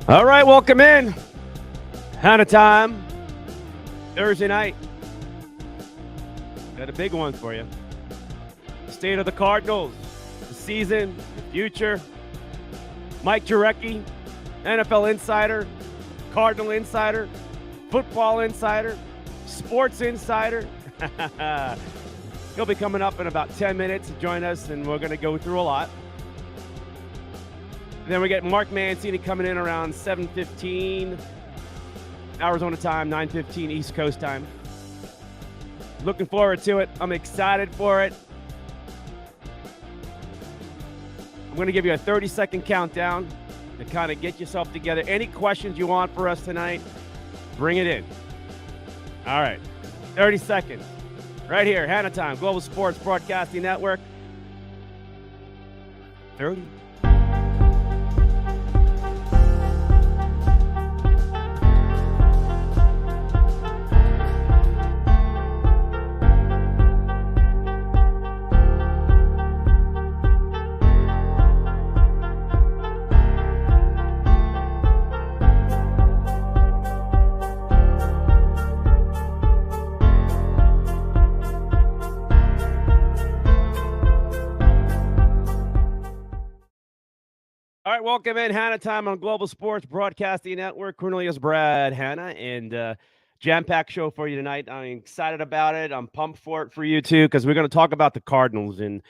All right, welcome in. Hannah time. Thursday night. Got a big one for you. State of the Cardinals, the season, the future. Mike Jurecki, NFL insider, Cardinal insider, football insider, sports insider. He'll be coming up in about 10 minutes to join us, and we're going to go through a lot. And then we get Mark Mancini coming in around 7:15 Arizona time, 9:15 East Coast time. Looking forward to it. I'm excited for it. I'm going to give you a 30-second countdown to kind of get yourself together. Any questions you want for us tonight, bring it in. All right, 30 seconds. Right here, Hannah Time, Global Sports Broadcasting Network. 30. All right, welcome in Hannah Time on Global Sports Broadcasting Network. Cornelius Brad Hannah, and jam-packed show for you tonight. I'm excited about it. I'm pumped for it for you too, because we're going to talk about the Cardinals. And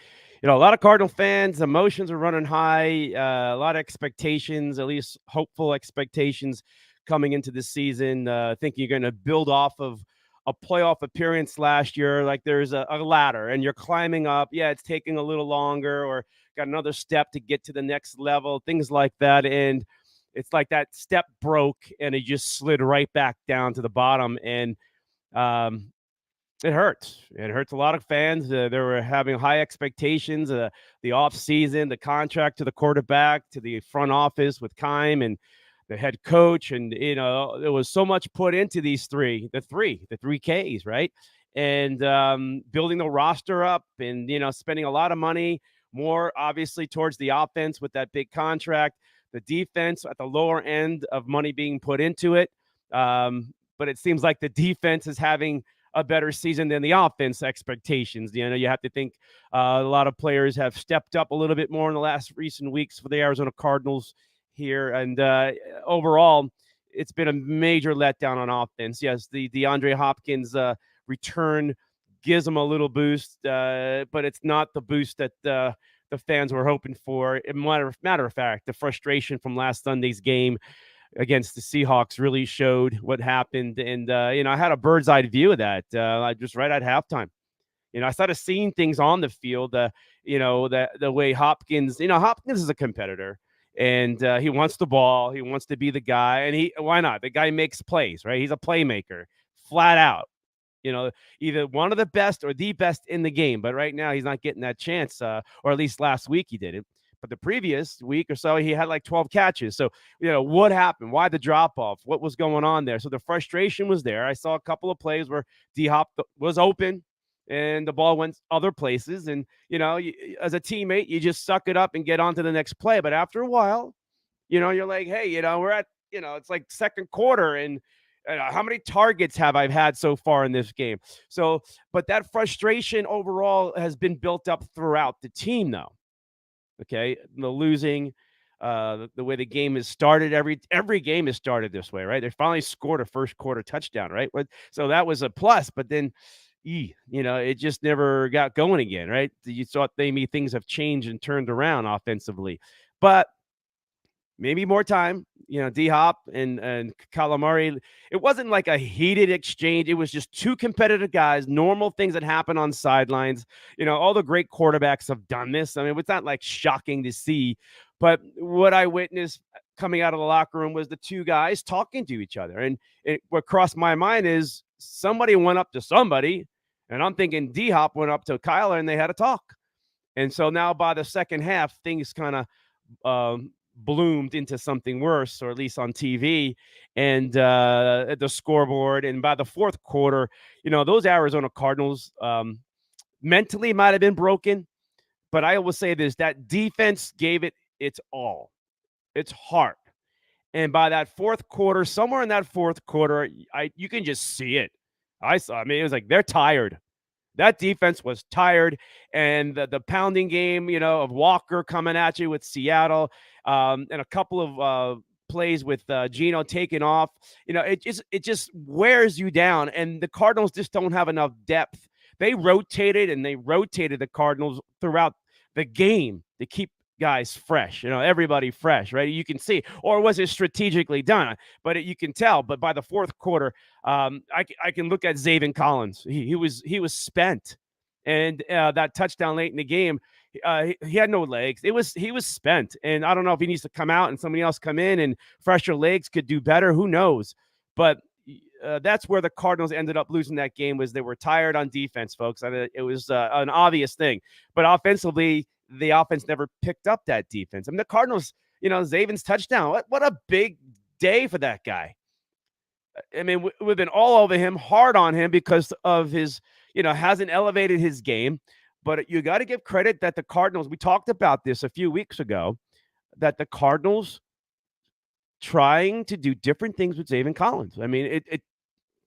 a lot of Cardinal fans, emotions are running high. A lot of expectations, at least hopeful expectations, coming into this season. Thinking you're going to build off of a playoff appearance last year, like there's a ladder, and you're climbing up. Yeah, it's taking a little longer, or got another step to get to the next level, things like that. And it's like that step broke and it just slid right back down to the bottom. And it hurts. It hurts a lot of fans. They were having high expectations. The off season, the contract to the quarterback, to the front office with Keim and the head coach. And, there was so much put into these the three Ks, right? And building the roster up and, spending a lot of money, more obviously towards the offense with that big contract, the defense at the lower end of money being put into it. But it seems like the defense is having a better season than the offense expectations. You have to think a lot of players have stepped up a little bit more in the last recent weeks for the Arizona Cardinals here. And overall, it's been a major letdown on offense. Yes, the DeAndre Hopkins return gives them a little boost, but it's not the boost that the fans were hoping for. Matter of fact, the frustration from last Sunday's game against the Seahawks really showed what happened. And, I had a bird's eye view of that just right at halftime. I started seeing things on the field, the way Hopkins is a competitor. And he wants the ball. He wants to be the guy. And why not? The guy makes plays, right? He's a playmaker, flat out. Either one of the best or the best in the game. But right now, he's not getting that chance, or at least last week he didn't. But the previous week or so, he had like 12 catches. So, what happened? Why the drop-off? What was going on there? So the frustration was there. I saw a couple of plays where D-Hop was open and the ball went other places. And, as a teammate, you just suck it up and get on to the next play. But after a while, you're like, hey, we're at, it's like second quarter, and how many targets have I had so far in this game? So, but that frustration overall has been built up throughout the team now. Okay, the losing, the way the game is started. Every game is started this way, right? They finally scored a first quarter touchdown, right? So that was a plus, but then, it just never got going again, right? You thought maybe things have changed and turned around offensively, but maybe more time. D-Hop and Kyler Murray, it wasn't like a heated exchange. It was just two competitive guys, normal things that happen on sidelines. All the great quarterbacks have done this. I mean, it's not like shocking to see, but what I witnessed coming out of the locker room was the two guys talking to each other. And what crossed my mind is somebody went up to somebody, and I'm thinking D-Hop went up to Kyler and they had a talk. And so now by the second half, things kind of bloomed into something worse, or at least on TV and at the scoreboard. And by the fourth quarter, those Arizona Cardinals mentally might have been broken, but I will say this, that defense gave it its all, its heart. And by that fourth quarter, somewhere in that fourth quarter, you can just see it. I mean, it was like they're tired. That defense was tired, and the pounding game, of Walker coming at you with Seattle, and a couple of plays with Geno taking off. It just wears you down, and the Cardinals just don't have enough depth. They rotated the Cardinals throughout the game to keep guys fresh, everybody fresh, right? You can see, or was it strategically done? But you can tell. But by the fourth quarter, I can look at Zaven Collins. He was spent, and that touchdown late in the game, he had no legs. He was spent, and I don't know if he needs to come out and somebody else come in and fresher legs could do better. Who knows? But that's where the Cardinals ended up losing that game, was they were tired on defense, folks. I mean, it was an obvious thing, but offensively, the offense never picked up that defense. I mean, the Cardinals, Zaven's touchdown. What a big day for that guy. I mean, we've been all over him, hard on him because of his, hasn't elevated his game. But you got to give credit that the Cardinals, we talked about this a few weeks ago, that the Cardinals trying to do different things with Zaven Collins. I mean, it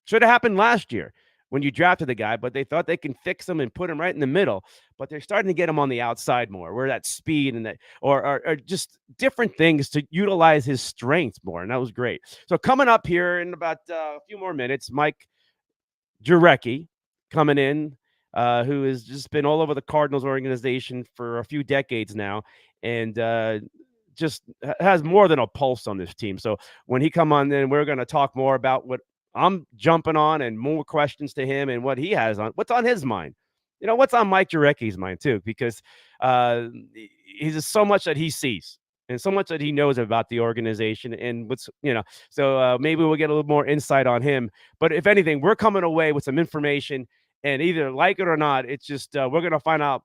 should have happened last year when you drafted the guy, but they thought they can fix him and put him right in the middle. But they're starting to get him on the outside more, where that speed and that, or just different things to utilize his strengths more. And that was great. So coming up here in about a few more minutes, Mike Jurecki coming in, who has just been all over the Cardinals organization for a few decades now, and just has more than a pulse on this team. So when he come on, then we're going to talk more about what I'm jumping on and more questions to him and what he has on, what's on his mind. What's on Mike Jurecki's mind too, because he's just so much that he sees and so much that he knows about the organization and so maybe we'll get a little more insight on him. But if anything, we're coming away with some information, and either like it or not, it's just we're going to find out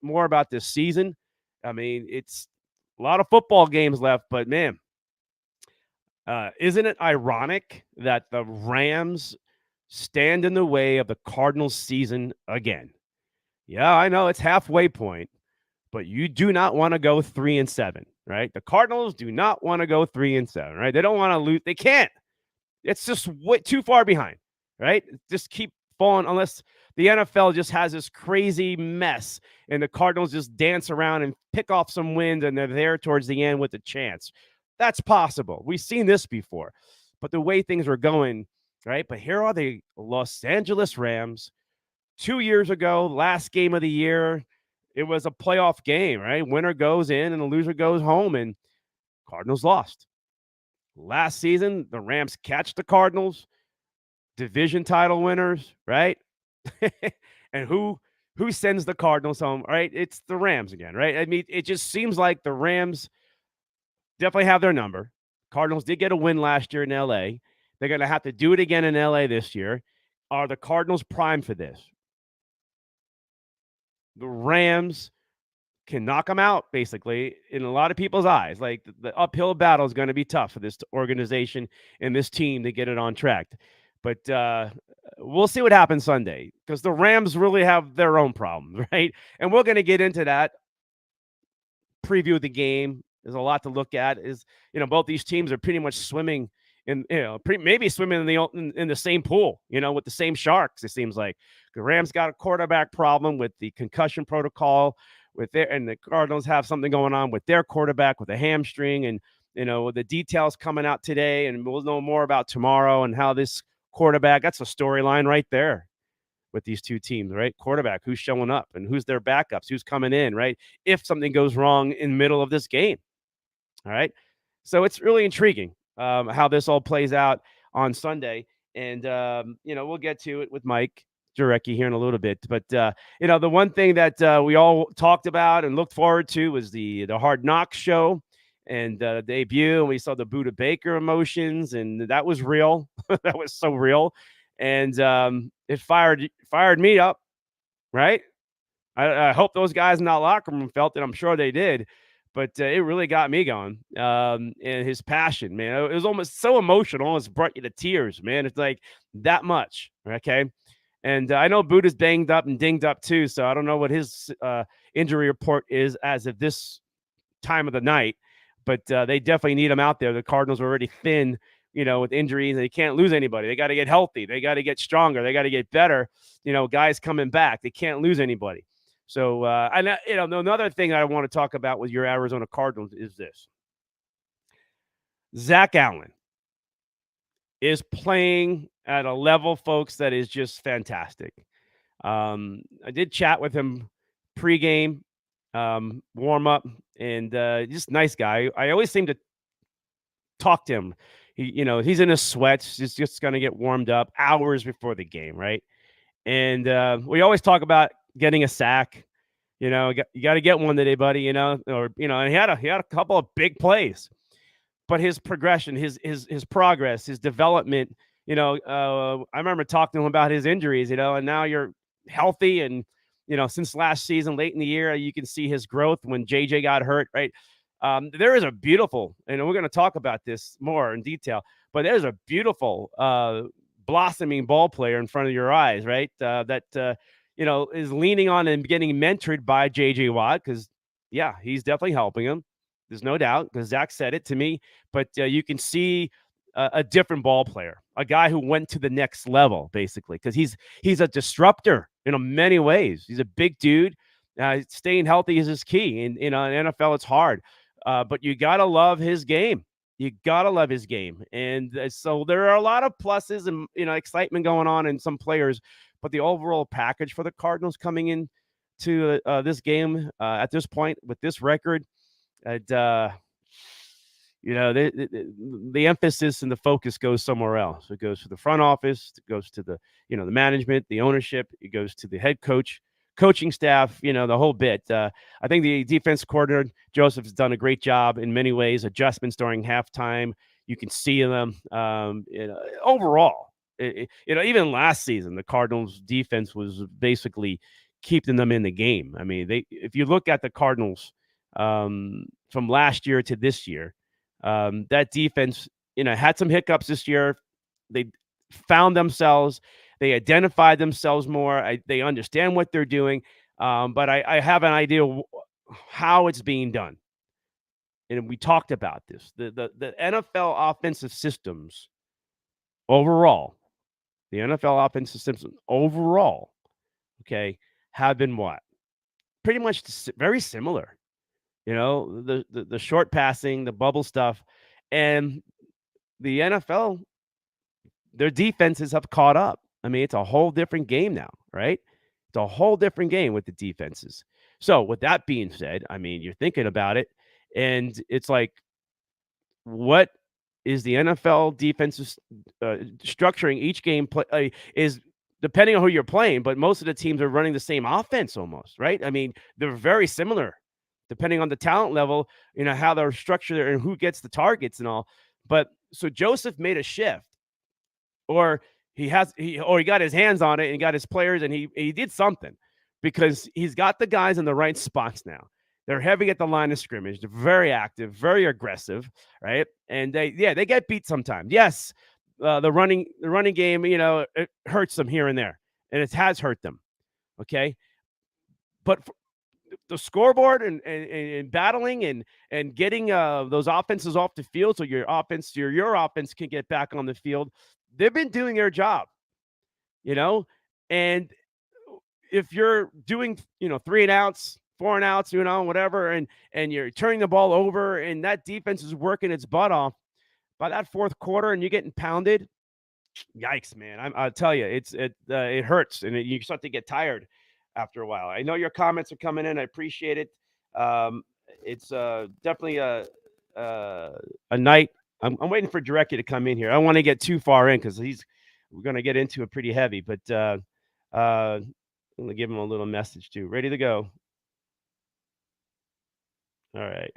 more about this season. I mean, it's a lot of football games left, but man, isn't it ironic that the Rams stand in the way of the Cardinals season again? Yeah, I know it's halfway point, but you do not want to go 3-7, right? The Cardinals do not want to go 3-7, right? They don't want to lose. They can't. It's just way too far behind, right? Just keep falling unless the NFL just has this crazy mess and the Cardinals just dance around and pick off some wins and they're there towards the end with a chance. That's possible. We've seen this before. But the way things were going, right? But here are the Los Angeles Rams 2 years ago, last game of the year. It was a playoff game, right? Winner goes in and the loser goes home, and Cardinals lost. Last season, the Rams catch the Cardinals, division title winners, right? And who sends the Cardinals home, right? It's the Rams again, right? I mean, it just seems like the Rams definitely have their number. Cardinals did get a win last year in LA. They're going to have to do it again in LA this year. Are the Cardinals primed for this? The Rams can knock them out, basically, in a lot of people's eyes. Like, the uphill battle is going to be tough for this organization and this team to get it on track. But we'll see what happens Sunday, because the Rams really have their own problems, right? And we're going to get into that. Preview of the game. There's a lot to look at. Both these teams are pretty much swimming in, maybe swimming in the same pool, with the same sharks. It seems like the Rams got a quarterback problem with the concussion protocol and the Cardinals have something going on with their quarterback with a hamstring, and the details coming out today, and we'll know more about tomorrow and how this quarterback. That's a storyline right there with these two teams, right? Quarterback, who's showing up and who's their backups, who's coming in, right? If something goes wrong in the middle of this game. All right. So it's really intriguing how this all plays out on Sunday. And, we'll get to it with Mike Jurecki here in a little bit. But, the one thing that we all talked about and looked forward to was the Hard Knocks show and debut. And we saw the Buda Baker emotions, and that was real. That was so real. And it fired me up, right? I hope those guys in that locker room felt it. I'm sure they did. But it really got me going. And his passion, man, it was almost so emotional. Almost brought you to tears, man. It's like that much, okay? And I know Buda's banged up and dinged up too, so I don't know what his injury report is as of this time of the night. but they definitely need him out there. The Cardinals are already thin, with injuries. They can't lose anybody. They got to get healthy. They got to get stronger. They got to get better. Guys coming back. They can't lose anybody. So, another thing I want to talk about with your Arizona Cardinals is this. Zach Allen is playing at a level, folks, that is just fantastic. I did chat with him pregame, warm up, and just nice guy. I always seem to talk to him. He's in his sweats. He's just going to get warmed up hours before the game, right? And we always talk about getting a sack. You got to get one today, buddy. And he had a couple of big plays, but his progression, his progress, his development. I remember talking to him about his injuries. And now you're healthy, and since last season, late in the year, you can see his growth when JJ got hurt, right? There is a beautiful, and we're going to talk about this more in detail, but there's a beautiful blossoming ball player in front of your eyes, right? That is leaning on and getting mentored by JJ Watt, because he's definitely helping him. There's no doubt, because Zach said it to me, but you can see a different ball player, a guy who went to the next level, basically, because he's a disruptor in many ways. He's a big dude. Staying healthy is his key. In NFL, it's hard, but you got to love his game. You got to love his game. And so there are a lot of pluses and, excitement going on in some players, but the overall package for the Cardinals coming in to this game at this point with this record, the emphasis and the focus goes somewhere else. It goes to the front office. It goes to the management, the ownership. It goes to the head coach, coaching staff, the whole bit. I think the defense coordinator, Joseph, has done a great job in many ways. Adjustments during halftime, you can see them. Overall, even last season, the Cardinals defense was basically keeping them in the game. I mean, if you look at the Cardinals from last year to this year, that defense, had some hiccups this year. They found themselves. They identified themselves more. They understand what they're doing. But I have an idea how it's being done. And we talked about this. The NFL offensive systems overall, okay, have been what? Pretty much very similar. The short passing, the bubble stuff, and the NFL, their defenses have caught up. I mean, it's a whole different game now, right? It's a whole different game with the defenses. So with that being said, I mean, you're thinking about it, and it's like, what is the NFL defense structuring each game is depending on who you're playing, but most of the teams are running the same offense almost, right? I mean, they're very similar depending on the talent level, how they're structured and who gets the targets and all. But so Joseph made a shift, or he got his hands on it and got his players, and he did something, because he's got the guys in the right spots now. They're heavy at the line of scrimmage. They're very active, very aggressive, right? And they get beat sometimes. Yes, the running game, it hurts them here and there, and it has hurt them. Okay, but the scoreboard and battling and getting those offenses off the field so your offense can get back on the field, they've been doing their job, and if you're doing 3 and outs, 4 and outs, whatever, and you're turning the ball over and that defense is working its butt off, by that fourth quarter and you're getting pounded, yikes, man. I'll tell you, it hurts, and you start to get tired after a while. I know your comments are coming in. I appreciate it. It's definitely a night. I'm waiting for Director to come in here. I don't want to get too far in because we're going to get into it pretty heavy. But I'm going to give him a little message too. Ready to go. All right.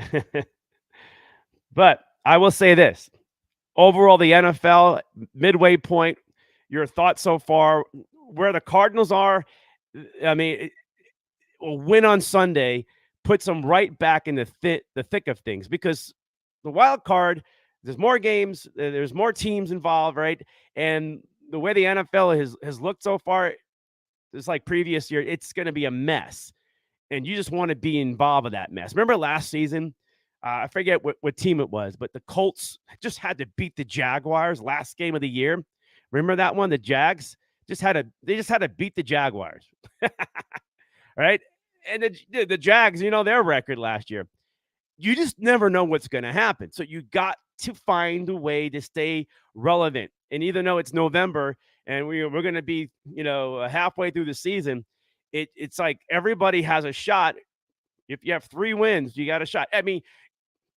But I will say this. Overall, the NFL midway point, your thoughts so far, where the Cardinals are. I mean, a win on Sunday puts them right back in the thick of things, because the wild card, there's more games, there's more teams involved, right? And the way the NFL has looked so far, it's like previous year, it's going to be a mess. And you just want to be involved in that mess. Remember last season I forget what team it was, but the Colts just had to beat the Jaguars last game of the year. Remember that one? The Jags they just had to beat the Jaguars, right? And the Jags, their record last year. You just never know what's going to happen. So you got to find a way to stay relevant. And even though it's November and we're going to be, halfway through the season, it's like everybody has a shot. If you have 3 wins, you got a shot. I mean,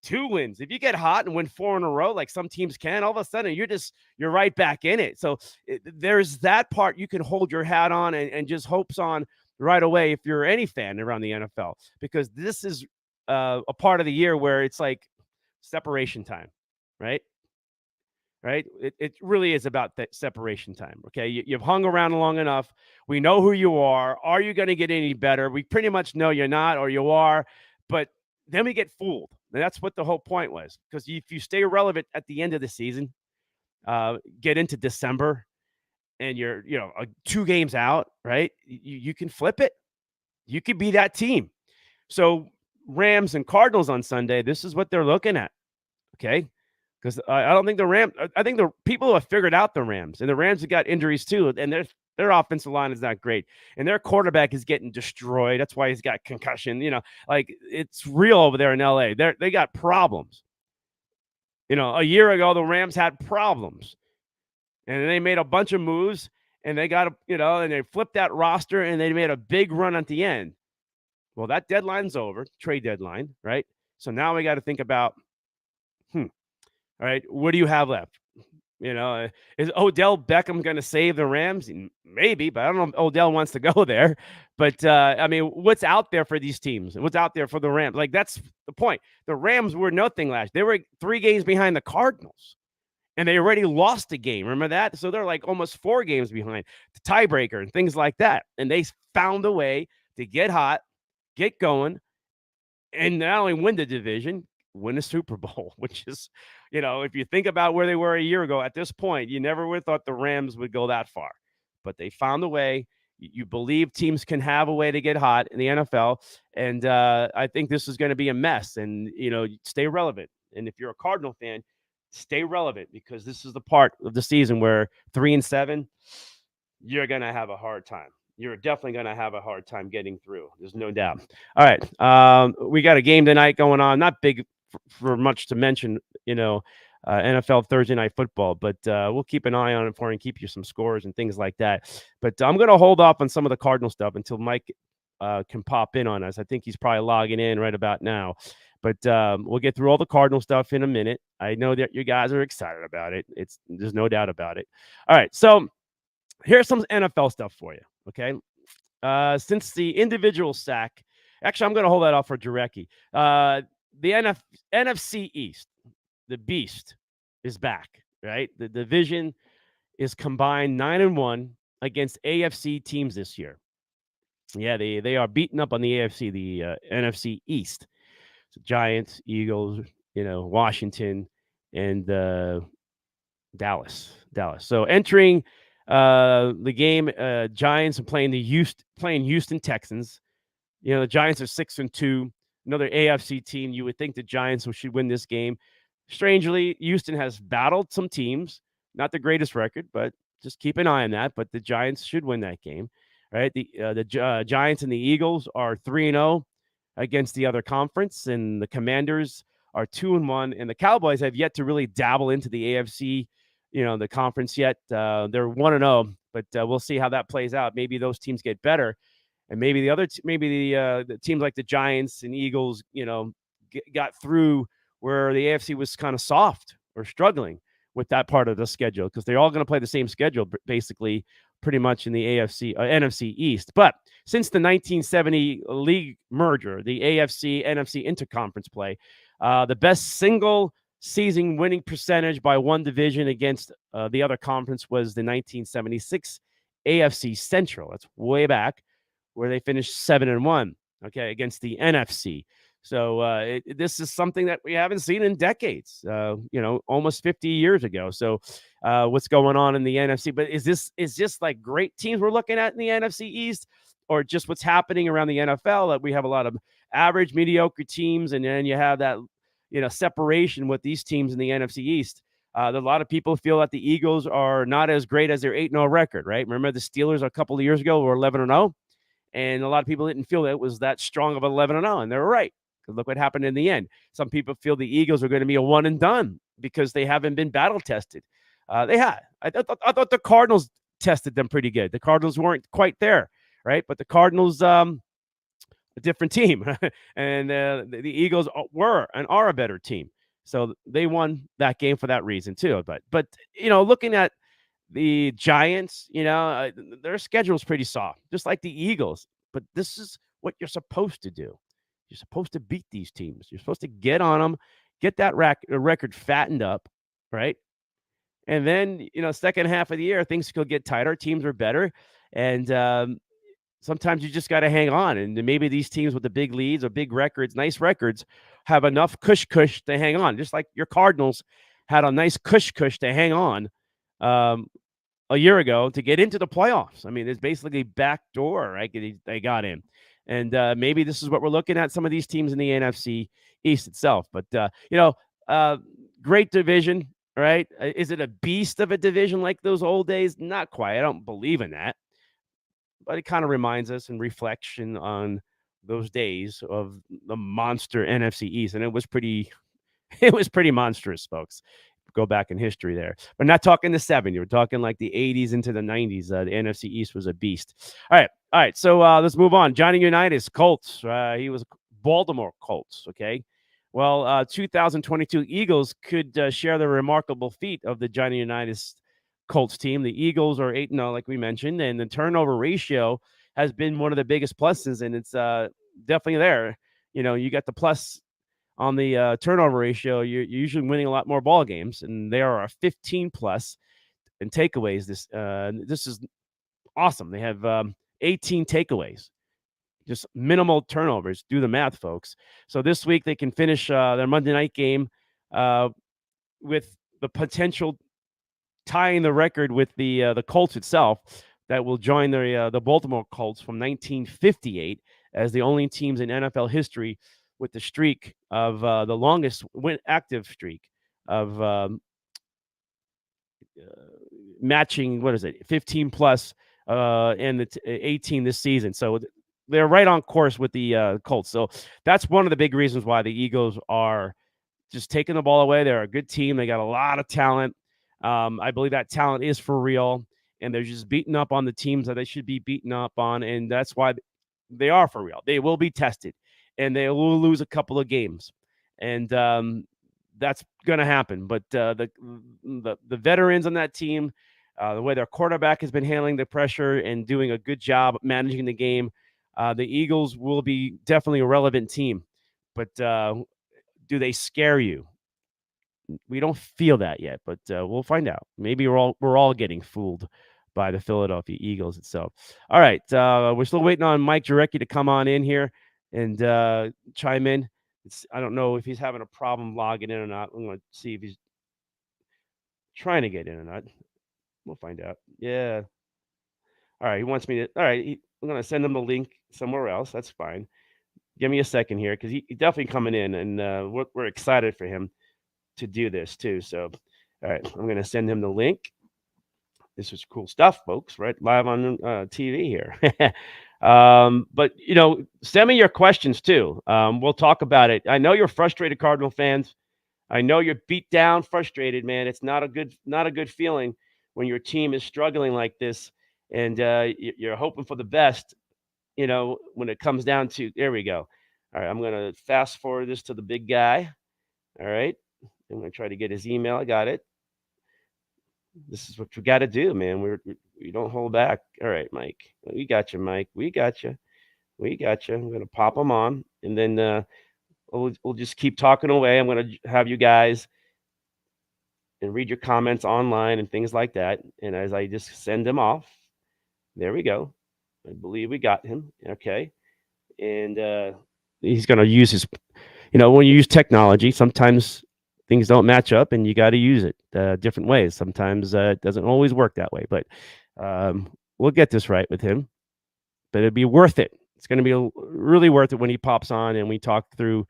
2 wins. If you get hot and win 4 in a row, like some teams can, all of a sudden you're right back in it. So there's that part you can hold your hat on and just hopes on right away if you're any fan around the NFL, because this is a part of the year where it's like separation time, right? Right? It really is about that separation time. Okay. You've hung around long enough. We know who you are. Are you going to get any better? We pretty much know you're not, or you are, but then we get fooled. And that's what the whole point was. Because if you stay relevant at the end of the season, get into December and you're, 2 games out, right? You can flip it. You could be that team. So Rams and Cardinals on Sunday, this is what they're looking at. Okay. Because I don't think I think the people who have figured out the Rams, and the Rams have got injuries too, and their offensive line is not great, and their quarterback is getting destroyed. That's why he's got concussion. Like it's real over there in LA. They got problems. A year ago the Rams had problems, and they made a bunch of moves, and they got and they flipped that roster, and they made a big run at the end. Well, that deadline's over, trade deadline, right? So now we got to think about, all right, what do you have left? Is Odell Beckham going to save the Rams? Maybe, but I don't know if Odell wants to go there. But, I mean, what's out there for these teams? What's out there for the Rams? Like, that's the point. The Rams were nothing last year. They were 3 games behind the Cardinals, and they already lost a game. Remember that? So they're like almost 4 games behind the tiebreaker and things like that. And they found a way to get hot, get going, and not only win the division, win a Super Bowl, which is, if you think about where they were a year ago at this point, you never would have thought the Rams would go that far. But they found a way. You believe teams can have a way to get hot in the NFL. And I think this is going to be a mess. And, stay relevant. And if you're a Cardinal fan, stay relevant, because this is the part of the season where 3-7, you're going to have a hard time. You're definitely going to have a hard time getting through. There's no doubt. All right. We got a game tonight going on. Not big for much to mention, NFL Thursday Night Football, but we'll keep an eye on it for you and keep you some scores and things like that. But I'm going to hold off on some of the Cardinal stuff until Mike can pop in on us. I think he's probably logging in right about now. But we'll get through all the Cardinal stuff in a minute. I know that you guys are excited about it. There's no doubt about it. All right. So here's some NFL stuff for you. Okay. Since the individual sack, actually, I'm going to hold that off for Jarecki. The NFC East, the beast, is back, right? The division is combined 9-1 against AFC teams this year. Yeah, they are beating up on the AFC, the NFC East. So Giants, Eagles, Washington, and Dallas. So entering the game, Giants are playing Houston Texans. The Giants are 6-2. Another AFC team. You would think the Giants should win this game. Strangely, Houston has battled some teams. Not the greatest record, but just keep an eye on that. But the Giants should win that game, right? The Giants and the Eagles are 3-0 against the other conference, and the Commanders are 2-1. And the Cowboys have yet to really dabble into the AFC, the conference yet. They're 1-0, but we'll see how that plays out. Maybe those teams get better. And maybe the teams like the Giants and Eagles, got through where the AFC was kind of soft or struggling with that part of the schedule, because they're all going to play the same schedule, basically, pretty much in the NFC East. But since the 1970 league merger, the AFC NFC interconference play, the best single season winning percentage by one division against the other conference was the 1976 AFC Central. That's way back, where they finished 7-1, okay, against the NFC. So this is something that we haven't seen in decades, almost 50 years ago. So what's going on in the NFC? But is this like great teams we're looking at in the NFC East, or just what's happening around the NFL, that we have a lot of average, mediocre teams, and then you have that separation with these teams in the NFC East. A lot of people feel that the Eagles are not as great as their 8-0 record, right? Remember the Steelers a couple of years ago were 11-0, and a lot of people didn't feel that it was that strong of 11-0, and they were right. Look what happened in the end. Some people feel the Eagles are going to be a one and done because they haven't been battle tested. They had. I thought the Cardinals tested them pretty good. The Cardinals weren't quite there, right? But the Cardinals, a different team, and the Eagles were and are a better team. So they won that game for that reason too. But looking at the Giants, their schedule is pretty soft, just like the Eagles. But this is what you're supposed to do. You're supposed to beat these teams. You're supposed to get on them, get that record fattened up, right? And then, second half of the year, things could get tighter. Teams are better. And sometimes you just got to hang on. And maybe these teams with the big leads or big records, nice records, have enough cush to hang on. Just like your Cardinals had a nice cush to hang on a year ago to get into the playoffs. I mean, it's basically backdoor, right? They got in. And maybe this is what we're looking at, some of these teams in the NFC East itself. But, great division, right? Is it a beast of a division like those old days? Not quite. I don't believe in that. But it kind of reminds us and reflection on those days of the monster NFC East. And it was pretty monstrous, folks. Go back in history there. We're not talking the 70s. We're talking like the 80s into the 90s. The NFC East was a beast. All right. So let's move on. Johnny Unitas, Colts. He was Baltimore Colts. Okay. Well, 2022 Eagles could share the remarkable feat of the Johnny Unitas Colts team. The Eagles are 8-0, like we mentioned, and the turnover ratio has been one of the biggest pluses, and it's definitely there. You got the plus on the turnover ratio. You're usually winning a lot more ball games, and they are a 15 plus in takeaways. This is awesome. They have 18 takeaways, just minimal turnovers. Do the math, folks. So this week they can finish their Monday night game with the potential tying the record with the Colts itself, that will join the Baltimore Colts from 1958 as the only teams in NFL history with the streak of the longest active streak of matching, 15 plus and the 18 this season. So they're right on course with the Colts. So that's one of the big reasons why the Eagles are just taking the ball away. They're a good team. They got a lot of talent. I believe that talent is for real, and they're just beating up on the teams that they should be beaten up on, and that's why they are for real. They will be tested, and they will lose a couple of games, and that's going to happen. But the veterans on that team, the way their quarterback has been handling the pressure and doing a good job managing the game, the Eagles will be definitely a relevant team. But do they scare you? We don't feel that yet, but we'll find out. Maybe we're all getting fooled by the Philadelphia Eagles itself. All right, we're still waiting on Mike Jurecki to come on in here and chime in. I don't know if he's having a problem logging in or not. I'm going to see if he's trying to get in or not. We'll find out. Yeah. All right, he wants me to. All right, I'm going to send him the link somewhere else. That's fine. Give me a second here because he's definitely coming in, and we're excited for him to do this too. So, all right, I'm going to send him the link. This is cool stuff, folks, right? Live on TV here. But, send me your questions too. We'll talk about it. I know you're frustrated, Cardinal fans. I know you're beat down, frustrated, man. It's not a good feeling when your team is struggling like this, and you're hoping for the best, when it comes down to, there we go. All right, I'm going to fast forward this to the big guy. All right. I'm going to try to get his email. I got it. This is what we got to do, man. We don't hold back. All right, Mike. We got you, Mike. We got you. I'm going to pop them on, and then we'll just keep talking away. I'm going to have you guys and read your comments online and things like that. And as I just send them off, there we go. I believe we got him. Okay. And he's going to use his, when you use technology, sometimes things don't match up and you got to use it different ways. Sometimes it doesn't always work that way, but we'll get this right with him. But it'd be worth it. It's going to be really worth it when he pops on and we talk through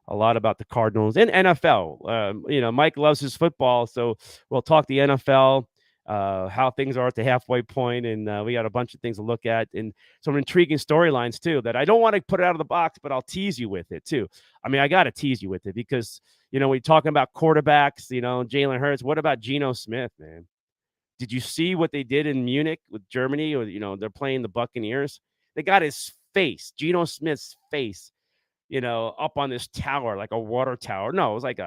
a lot about the Cardinals and NFL. Mike loves his football, so we'll talk the NFL, how things are at the halfway point, and we got a bunch of things to look at and some intriguing storylines too that I don't want to put it out of the box, but I'll tease you with it too. I mean, I got to tease you with it because we're talking about quarterbacks. Jalen Hurts. What about Geno Smith, man? Did you see what they did in Munich with Germany? Or they're playing the Buccaneers. They got his face, Geno Smith's face, up on this tower, like a water tower. No, it was like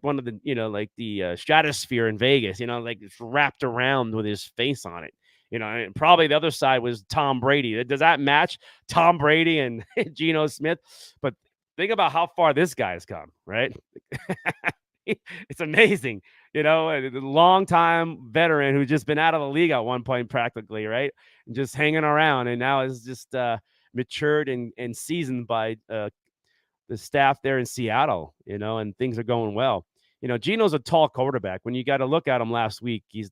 one of the, like the stratosphere in Vegas, like it's wrapped around with his face on it. And probably the other side was Tom Brady. Does that match Tom Brady and Geno Smith? But think about how far this guy's come, right? It's amazing, a long-time veteran who's just been out of the league at one point practically, right? And just hanging around, and now is just matured and seasoned by the staff there in Seattle, and things are going well. Geno's a tall quarterback. When you got to look at him last week, he's,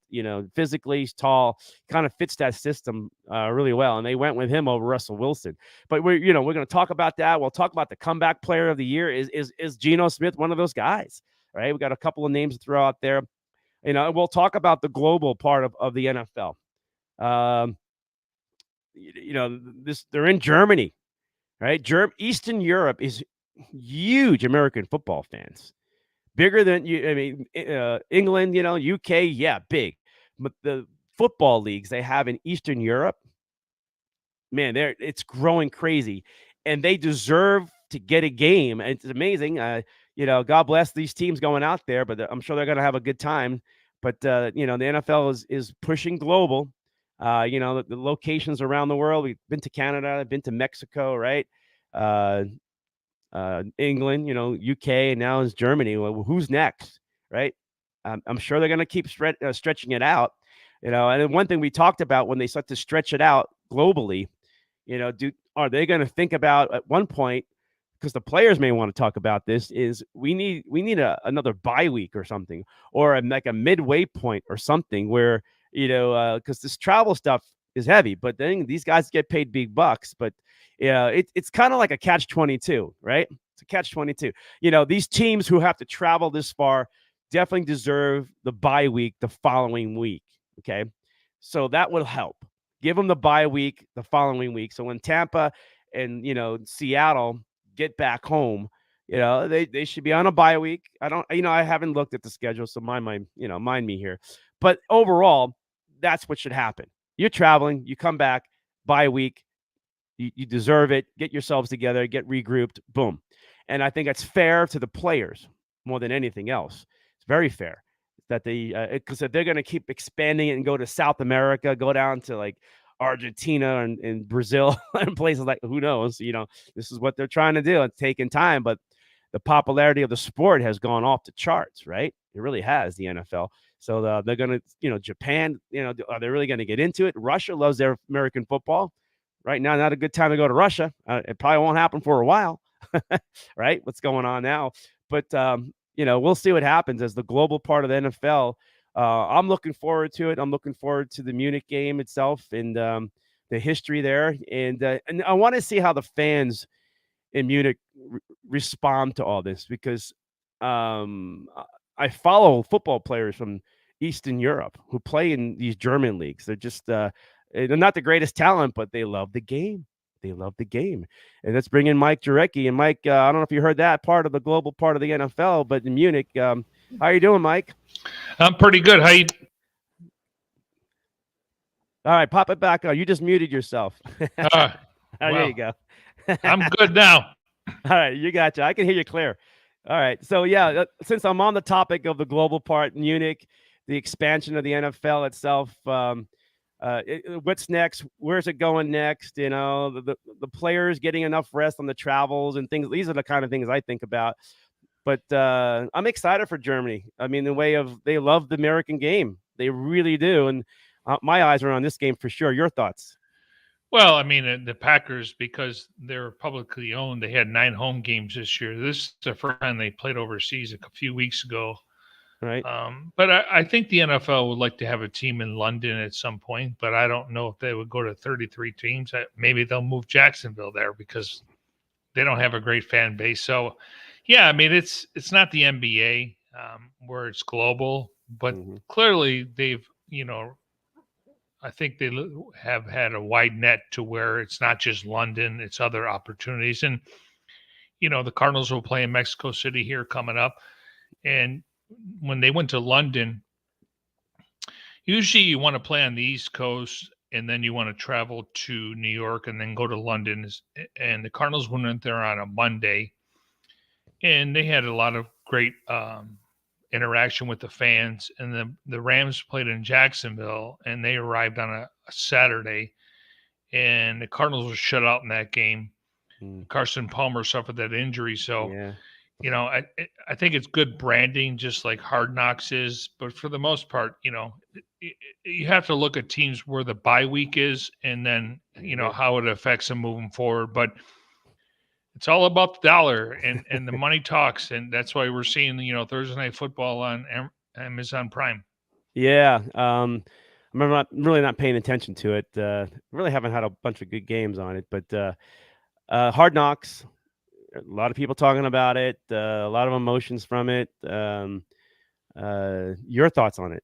physically he's tall, kind of fits that system really well. And they went with him over Russell Wilson. But we're going to talk about that. We'll talk about the comeback player of the year. Is Geno Smith one of those guys? Right. We got a couple of names to throw out there. We'll talk about the global part of the NFL. They're in Germany, right? Eastern Europe is huge American football fans. Bigger than England, UK, yeah, big. But the football leagues they have in Eastern Europe, man, it's growing crazy, and they deserve to get a game. It's amazing. God bless these teams going out there, but I'm sure they're going to have a good time. But the NFL is pushing global. The locations around the world. We've been to Canada, I've been to Mexico, right? England, UK, and now is Germany. Well, who's next, right? I'm sure they're going to keep stretching it out, And then one thing we talked about when they start to stretch it out globally, are they going to think about at one point, because the players may want to talk about this, is we need another bye week or something, or like a midway point or something where because this travel stuff is heavy, but then these guys get paid big bucks, but it's kind of like a catch-22, right? It's a catch-22. These teams who have to travel this far definitely deserve the bye week the following week. Okay. So that will help. Give them the bye week the following week. So when Tampa and, Seattle get back home, they should be on a bye week. I haven't looked at the schedule, so mind me here. But overall, that's what should happen. You're traveling, you come back, bye week, you deserve it. Get yourselves together, get regrouped, boom. And I think that's fair to the players more than anything else. It's very fair that because if they're going to keep expanding it and go to South America, go down to like Argentina and Brazil and places like, who knows, this is what they're trying to do. It's taking time, but the popularity of the sport has gone off the charts, right? It really has, the NFL. So they're going to, Japan, are they really going to get into it? Russia loves their American football. Right now, not a good time to go to Russia. It probably won't happen for a while, right? What's going on now? But, we'll see what happens as the global part of the NFL. I'm looking forward to it. I'm looking forward to the Munich game itself and the history there. And I want to see how the fans in Munich respond to all this, because I follow football players from Eastern Europe who play in these German leagues. They're just they're not the greatest talent, but they love the game. They love the game. And let's bring in Mike Jurecki. And Mike, I don't know if you heard that part of the global part of the NFL, but in Munich, how are you doing, Mike? I'm pretty good. How you? All right, pop it back on. You just muted yourself. There you go. I'm good now. All right, you gotcha. I can hear you clear. All right. So, yeah, since I'm on the topic of the global part, Munich, the expansion of the NFL itself, what's next? Where's it going next? The players getting enough rest on the travels and things. These are the kind of things I think about. But I'm excited for Germany. I mean, the way of they love the American game. They really do. And my eyes are on this game for sure. Your thoughts? Well, I mean, the Packers, because they're publicly owned, they had 9 home games this year. This is the first time they played overseas a few weeks ago. Right. But I think the NFL would like to have a team in London at some point, but I don't know if they would go to 33 teams. Maybe they'll move Jacksonville there because they don't have a great fan base. So, yeah, I mean, it's not the NBA where it's global, but Mm-hmm. clearly they've, I think they have had a wide net to where it's not just London, it's other opportunities. And, the Cardinals will play in Mexico City here coming up. And when they went to London, usually you want to play on the East Coast and then you want to travel to New York and then go to London. And the Cardinals went there on a Monday, and they had a lot of great interaction with the fans. And the Rams played in Jacksonville, and they arrived on a Saturday, and the Cardinals were shut out in that game. Carson Palmer suffered that injury, so Yeah. I think it's good branding, just like Hard Knocks is. But for the most part, you have to look at teams where the bye week is, and then how it affects them moving forward. But it's all about the dollar, and the money talks, and that's why we're seeing Thursday Night Football on Amazon Prime. Yeah. I remember really not paying attention to it. Really haven't had a bunch of good games on it, but Hard Knocks. A lot of people talking about it. A lot of emotions from it. Your thoughts on it?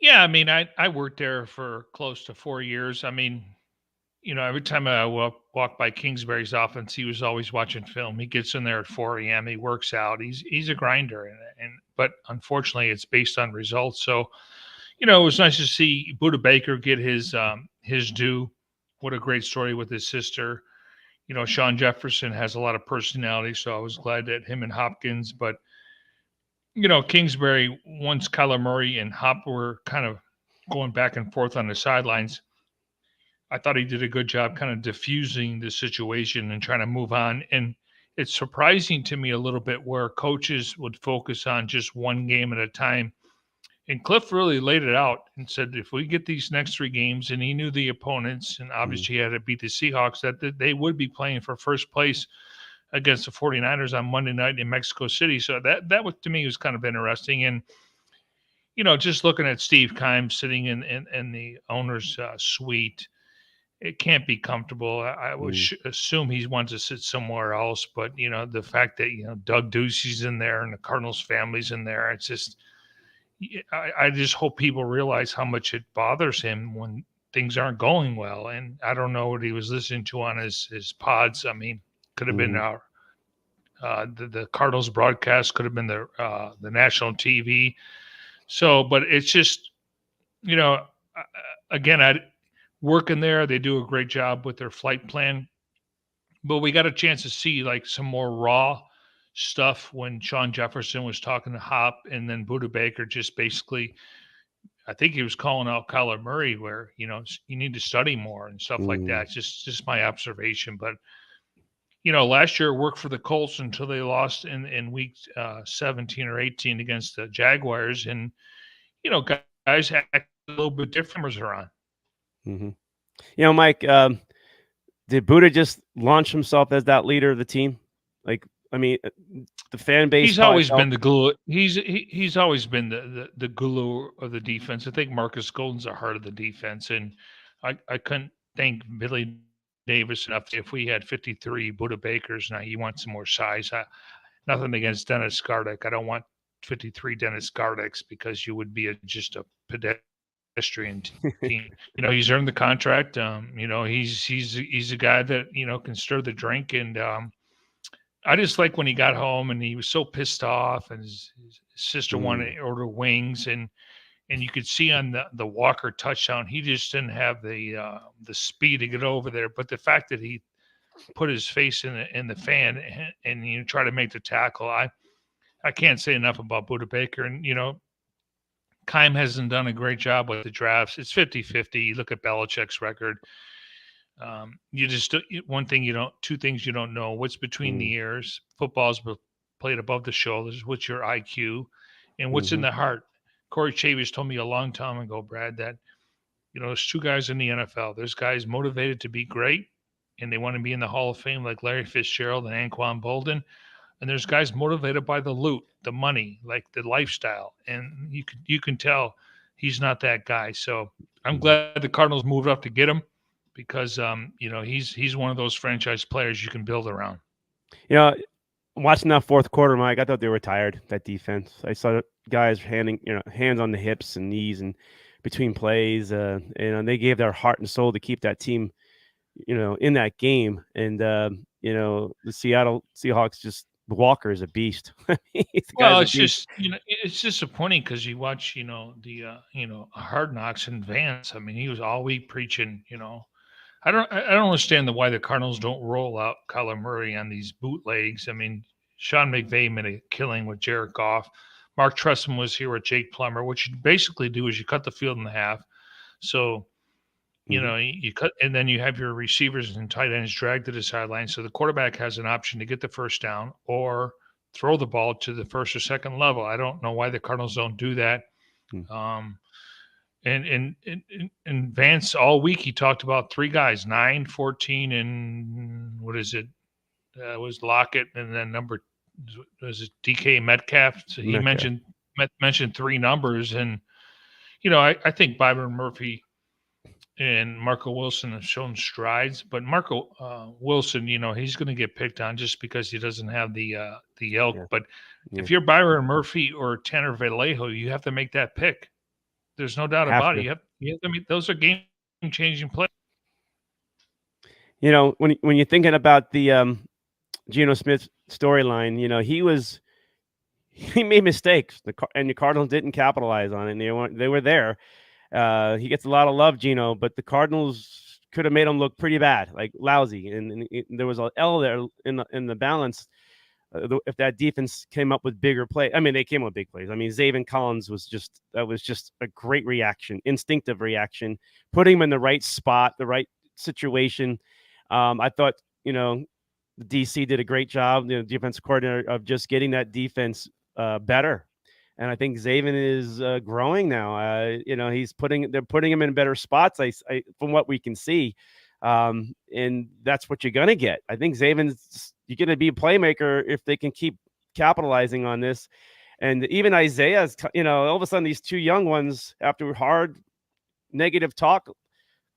Yeah, I mean, I worked there for close to 4 years. I mean, every time I walk by Kingsbury's office, he was always watching film. He gets in there at 4 a.m. He works out. He's a grinder, but unfortunately, it's based on results. So, it was nice to see Buda Baker get his due. What a great story with his sister. Sean Jefferson has a lot of personality, so I was glad that him and Hopkins. But Kingsbury, once Kyler Murray and Hop were kind of going back and forth on the sidelines, I thought he did a good job kind of diffusing the situation and trying to move on. And it's surprising to me a little bit where coaches would focus on just one game at a time. And Cliff really laid it out and said, if we get these next 3 games, and he knew the opponents, and obviously he had to beat the Seahawks, that they would be playing for first place against the 49ers on Monday night in Mexico City. So that was, to me, was kind of interesting. And, just looking at Steve Keim sitting in the owner's suite, it can't be comfortable. I would assume he wants to sit somewhere else, but the fact that Doug Ducey's in there and the Cardinals family's in there, it's just, I just hope people realize how much it bothers him when things aren't going well. And I don't know what he was listening to on his pods. I mean, could have been the Cardinals broadcast, could have been the national TV. So, but it's just, again, I working there, they do a great job with their flight plan, but we got a chance to see like some more raw stuff when Sean Jefferson was talking to Hop, and then Buda Baker just basically, I think he was calling out Kyler Murray, where you need to study more and stuff like that. It's just my observation. But last year it worked for the Colts until they lost in week 17 or 18 against the Jaguars, and guys act a little bit different as they're on. Mm-hmm. Mike, did Buda just launch himself as that leader of the team? Like, I mean, the fan base. He's always been the glue. He's always been the glue of the defense. I think Marcus Golden's the heart of the defense, and I couldn't thank Billy Davis enough. If we had 53 Buda Bakers, now you want some more size. Nothing against Dennis Gardeck. I don't want 53 Dennis Gardecks, because you would be just a pedestrian team. He's earned the contract. He's a guy that can stir the drink, and I just like when he got home and he was so pissed off, and his sister wanted to order wings, and you could see on the Walker touchdown, he just didn't have the speed to get over there. But the fact that he put his face in the fan and try to make the tackle, I can't say enough about Buda Baker. And Keim hasn't done a great job with the drafts. It's 50-50. You look at Belichick's record. Two things you don't know: what's between the ears. Football's played above the shoulders. What's your IQ, and what's in the heart? Corey Chavis told me a long time ago, Brad, that there's 2 guys in the NFL. There's guys motivated to be great, and they want to be in the Hall of Fame, like Larry Fitzgerald and Anquan Boldin. And there's guys motivated by the loot, the money, like the lifestyle, and you can tell he's not that guy. So I'm glad the Cardinals moved up to get him. because he's one of those franchise players you can build around. You know, watching that fourth quarter, Mike, I thought they were tired. That defense. I saw guys hands on the hips and knees and between plays. They gave their heart and soul to keep that team, in that game. And the Seattle Seahawks Walker is a beast. Well, it's just it's disappointing because you watch the Hard Knocks and Vance. I mean, he was all week preaching. I don't understand why the Cardinals don't roll out Kyler Murray on these bootlegs. I mean, Sean McVay made a killing with Jared Goff. Mark Trestman was here with Jake Plummer. What you basically do is you cut the field in half. So, you cut, and then you have your receivers and tight ends dragged to the sideline. So the quarterback has an option to get the first down or throw the ball to the first or second level. I don't know why the Cardinals don't do that. And Vance all week he talked about three guys, 9, 14, and what is it? Was Lockett, and then was it DK Metcalf? So he mentioned three numbers, and I think Byron Murphy and Marco Wilson have shown strides, but Marco Wilson, he's going to get picked on just because he doesn't have the elk. Yeah. But if you're Byron Murphy or Tanner Vallejo, you have to make that pick. There's no doubt about it. You have to make, those are game-changing plays. When you're thinking about the Geno Smith storyline, he made mistakes, and the Cardinals didn't capitalize on it. And they were there. He gets a lot of love, Geno, but the Cardinals could have made him look pretty bad, like lousy. And there was an L there in the balance. If that defense came up with bigger play, I mean, they came up with big plays. I mean, Zaven Collins was just a great reaction, instinctive reaction, putting him in the right spot, the right situation. I thought, the DC did a great job, the defensive coordinator, of just getting that defense better. And I think Zaven is growing now. They're putting him in better spots. I from what we can see, and that's what you're gonna get. I think you're gonna be a playmaker if they can keep capitalizing on this. And even Isaiah's, all of a sudden these two young ones, after hard negative talk,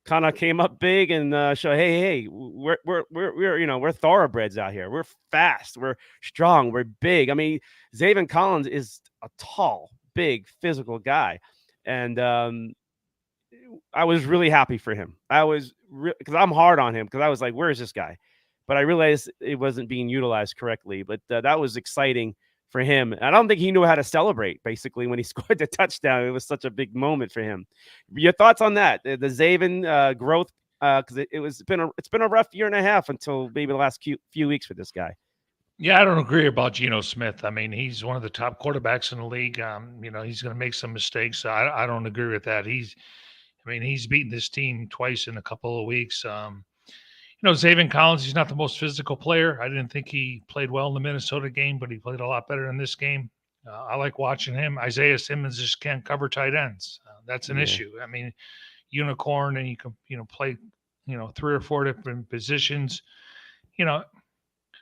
kind of came up big and show, hey, we're thoroughbreds out here. We're fast, we're strong, we're big. I mean, Zaven Collins is a tall, big, physical guy, and I was really happy for him. I was because I'm hard on him because I was like, where is this guy? But I realized it wasn't being utilized correctly. But that was exciting for him. I don't think he knew how to celebrate, basically, when he scored the touchdown. It was such a big moment for him. Your thoughts on that? The Zaven growth, because it's been a rough year and a half until maybe the last few weeks for this guy. Yeah, I don't agree about Geno Smith. I mean, he's one of the top quarterbacks in the league. He's going to make some mistakes. I don't agree with that. He's beaten this team twice in a couple of weeks. Zaven Collins, he's not the most physical player. I didn't think he played well in the Minnesota game, but he played a lot better in this game. I like watching him. Isaiah Simmons just can't cover tight ends. That's an issue. I mean, unicorn, and you can, play, 3 or 4 different positions.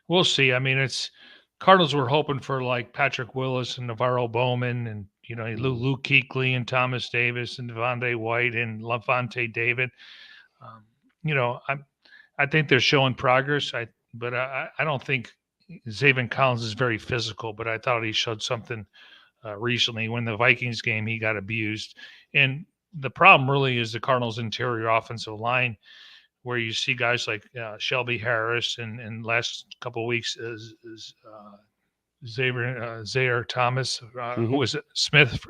We'll see. I mean, Cardinals were hoping for like Patrick Willis and Navarro Bowman and, Luke Kuechly and Thomas Davis and Devontae White and Lavonte David. I think they're showing progress. But I don't think Zaven Collins is very physical, but I thought he showed something recently. When the Vikings game, he got abused. And the problem really is the Cardinals' interior offensive line, where you see guys like Shelby Harris and last couple of weeks is Zaire Thomas, who was it? Smith,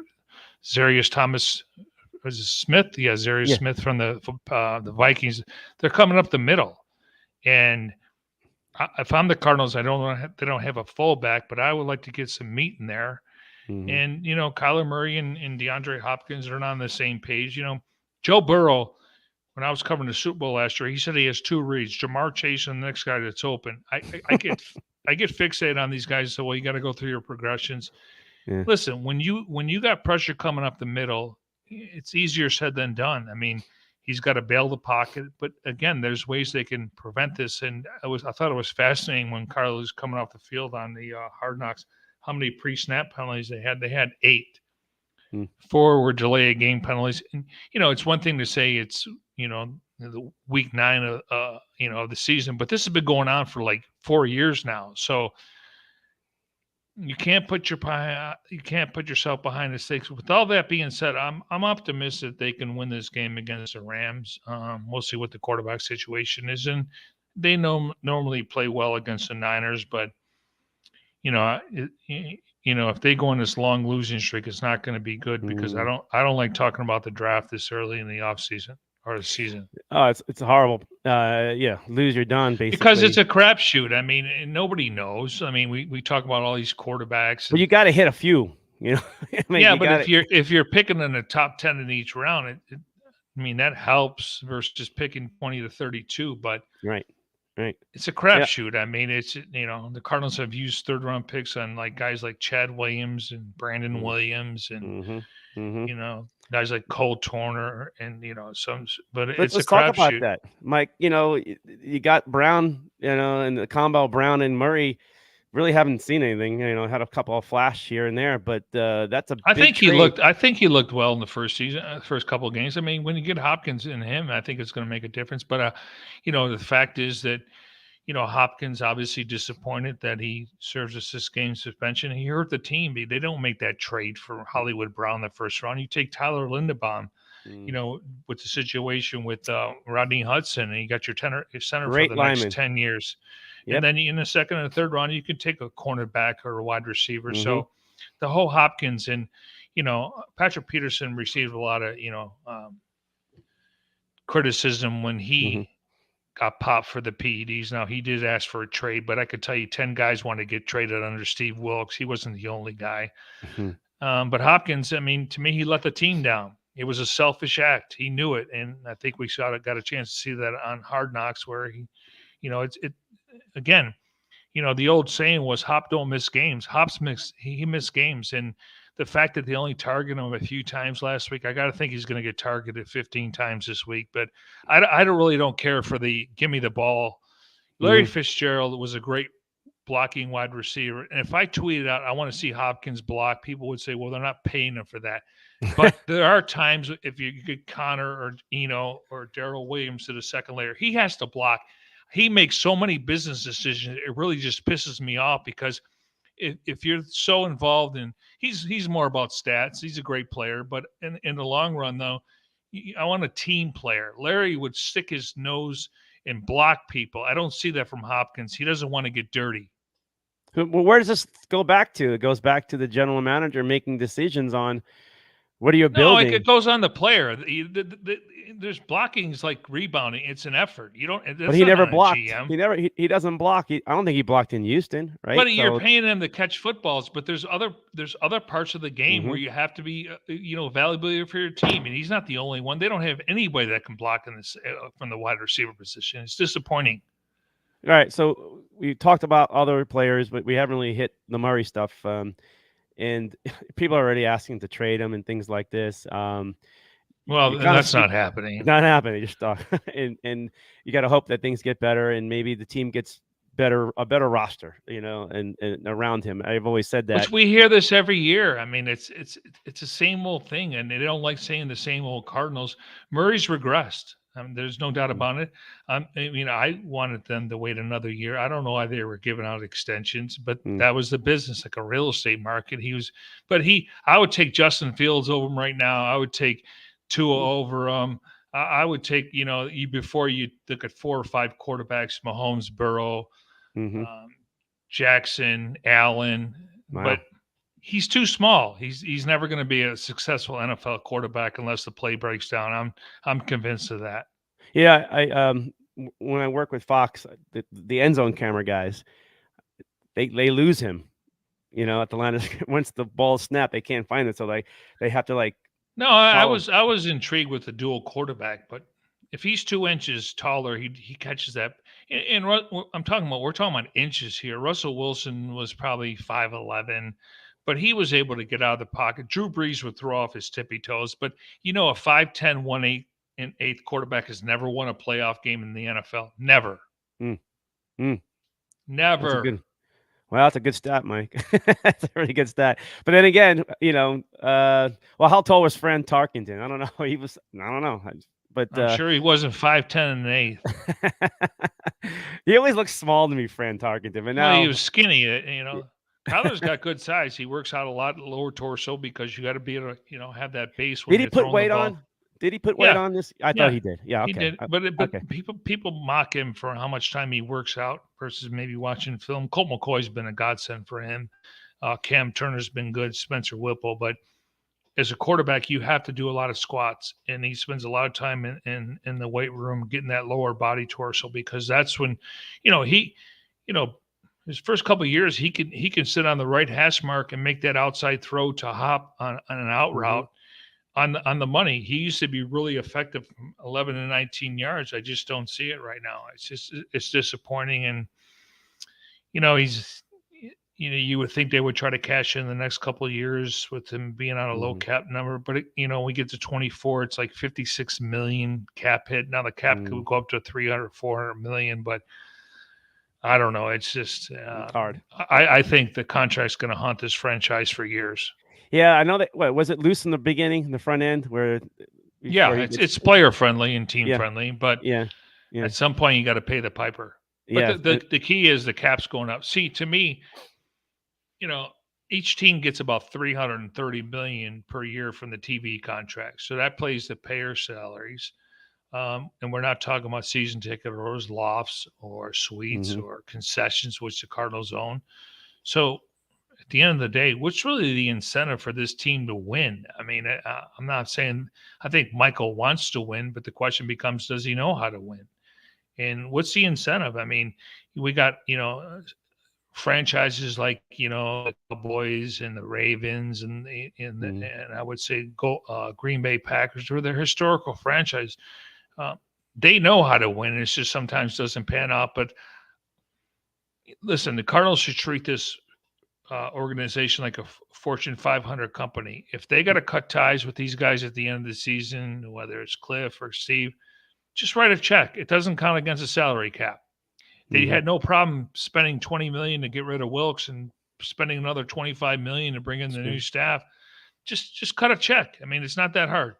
Zarius Thomas. Was it Smith? Yeah, Zarius Smith from the Vikings. They're coming up the middle, and if I'm the Cardinals, they don't have a fullback, but I would like to get some meat in there. Mm-hmm. And Kyler Murray and DeAndre Hopkins are not on the same page. Joe Burrow, when I was covering the Super Bowl last year, he said he has 2 reads: Jamar Chase and the next guy that's open. I get fixated on these guys. So, well, you got to go through your progressions. Yeah. Listen, when you got pressure coming up the middle, it's easier said than done. I mean, he's got to bail the pocket, but again, there's ways they can prevent this. And I thought it was fascinating when Carl was coming off the field on the Hard Knocks, how many pre-snap penalties they had. They had 8. 4 were delay of game penalties. And, it's one thing to say it's the week 9 of of the season. But this has been going on for like 4 years now. So you can't put yourself behind the stakes. With all that being said, I'm optimistic they can win this game against the Rams. We'll see what the quarterback situation is, and they normally play well against the Niners, but if they go on this long losing streak, it's not going to be good because I don't like talking about the draft this early in the off season or the season. Oh, it's horrible. Lose, you're done, basically. Because it's a crapshoot. I mean, nobody knows. I mean, we talk about all these quarterbacks. But you got to hit a few, I mean, if you're picking in the top 10 in each round, that helps versus picking 20 to 32. But right. It's a crapshoot. Yeah. I mean, it's the Cardinals have used 3rd-round picks on like guys like Chad Williams and Brandon Williams and guys like Cole Turner and but it's a crapshoot. Let's talk about that, Mike. You got Brown, and the combo Brown and Murray. Really haven't seen anything. Had a couple of flash here and there, but that's a. I think he looked well in the first season, first couple of games. I mean, when you get Hopkins in him, I think it's going to make a difference. But the fact is that Hopkins obviously disappointed that he serves a 6-game suspension. He hurt the team. They don't make that trade for Hollywood Brown the first round. You take Tyler Linderbaum. With the situation with Rodney Hudson, and you got your center Great for the lineman. Next 10 years. Yep. And then in the 2nd and 3rd round, you could take a cornerback or a wide receiver. So the whole Hopkins and, Patrick Peterson received a lot of, criticism when he got popped for the PEDs. Now, he did ask for a trade, but I could tell you 10 guys want to get traded under Steve Wilkes. He wasn't the only guy. But Hopkins, I mean, to me, he let the team down. It was a selfish act. He knew it. And I think we got a chance to see that on Hard Knocks where he, again, the old saying was Hop don't miss games. He missed games. And the fact that they only targeted him a few times last week, I got to think he's going to get targeted 15 times this week. But I don't care for the give me the ball. Larry Fitzgerald was a great blocking wide receiver. And if I tweeted out, I want to see Hopkins block, people would say, well, they're not paying him for that. But there are times if you get Connor or Eno or Darrell Williams to the second layer, he has to block. He makes so many business decisions. It really just pisses me off because if you're so involved in, he's more about stats. He's a great player, but in the long run, though, I want a team player. Larry would stick his nose and block people. I don't see that from Hopkins. He doesn't want to get dirty. Well, where does this go back to? It goes back to the general manager making decisions on what are you building. No, it goes on the player. There's blockings like rebounding. It's an effort. You don't. But he never blocked. He doesn't block. I don't think he blocked in Houston, right? But you're paying him to catch footballs. But there's other parts of the game where you have to be valuable for your team, and he's not the only one. They don't have anybody that can block in this from the wide receiver position. It's disappointing. All right, so we talked about other players, but we haven't really hit the Murray stuff. And people are already asking to trade him and things like this. Well, that's not happening. Not happening. Just and you got to hope that things get better and maybe the team gets a better roster, and around him. I've always said that. Which we hear this every year. I mean, it's the same old thing, and they don't like saying the same old Cardinals. Murray's regressed. There's no doubt about it. I wanted them to wait another year. I don't know why they were giving out extensions, but that was the business, like a real estate market. I would take Justin Fields over him right now. I would take Tua over him. I would take, before you look at 4 or 5 quarterbacks, Mahomes, Burrow, Jackson, Allen, but he's too small. He's never going to be a successful NFL quarterback unless the play breaks down. I'm convinced of that. Yeah, when I work with Fox, the end zone camera guys, they lose him. At the line of, once the ball snapped, they can't find it, so they have to . No, I was intrigued with the dual quarterback, but if he's 2 inches taller, he catches that. And we're talking about inches here. Russell Wilson was probably 5'11". But he was able to get out of the pocket. Drew Brees would throw off his tippy toes. But, a 5'10", 1/8 quarterback has never won a playoff game in the NFL. Never. Never. That's a good stat, Mike. That's a really good stat. But then again, how tall was Fran Tarkenton? I don't know. I don't know. But I'm sure he wasn't 5'10" and an eighth. he always looks small to me, Fran Tarkenton. But Well, he now, was skinny, Kyler's got good size. He works out a lot lower torso because you got to be able to, have that base when did he you're put throwing the weight ball. on? Did he put weight Yeah, on this? I thought yeah, he did. Yeah, he okay. did. But Okay. people mock him for how much time he works out versus maybe watching film. Colt McCoy's been a godsend for him. Cam Turner's been good. Spencer Whipple, but as a quarterback, you have to do a lot of squats, and he spends a lot of time in the weight room getting that lower body torso because that's when, he, his first couple of years he can sit on the right hash mark and make that outside throw to Hop on an out route on the money. He used to be really effective from 11 to 19 yards. I just don't see it right now. It's disappointing, and he's. You would think they would try to cash in the next couple of years with him being on a low cap number, but we get to 24, it's like 56 million cap hit. Now the cap could go up to 300, 400 million, but I don't know. It's just it's hard. I think the contract's going to haunt this franchise for years. Yeah, I know that. What was it? Loose in the beginning, in the front end, where it's player friendly and team friendly, but at some point you got to pay the piper. But the key is the cap's going up. See, to me, each team gets about $330 million per year from the TV contract. So that plays the payer salaries. And we're not talking about season ticket or lofts or suites or concessions, which the Cardinals own. So at the end of the day, what's really the incentive for this team to win? I mean, I'm not saying I think Michael wants to win, but the question becomes, does he know how to win? And what's the incentive? I mean, we got, franchises like the Cowboys and the Ravens and I would say Green Bay Packers, who are their historical franchise. They know how to win. It's just sometimes doesn't pan out. But listen, the Cardinals should treat this organization like a Fortune 500 company. If they got to cut ties with these guys at the end of the season, whether it's Cliff or Steve, just write a check. It doesn't count against the salary cap. They had no problem spending $20 million to get rid of Wilkes and spending another $25 million to bring in the new staff. Just cut a check. I mean, it's not that hard.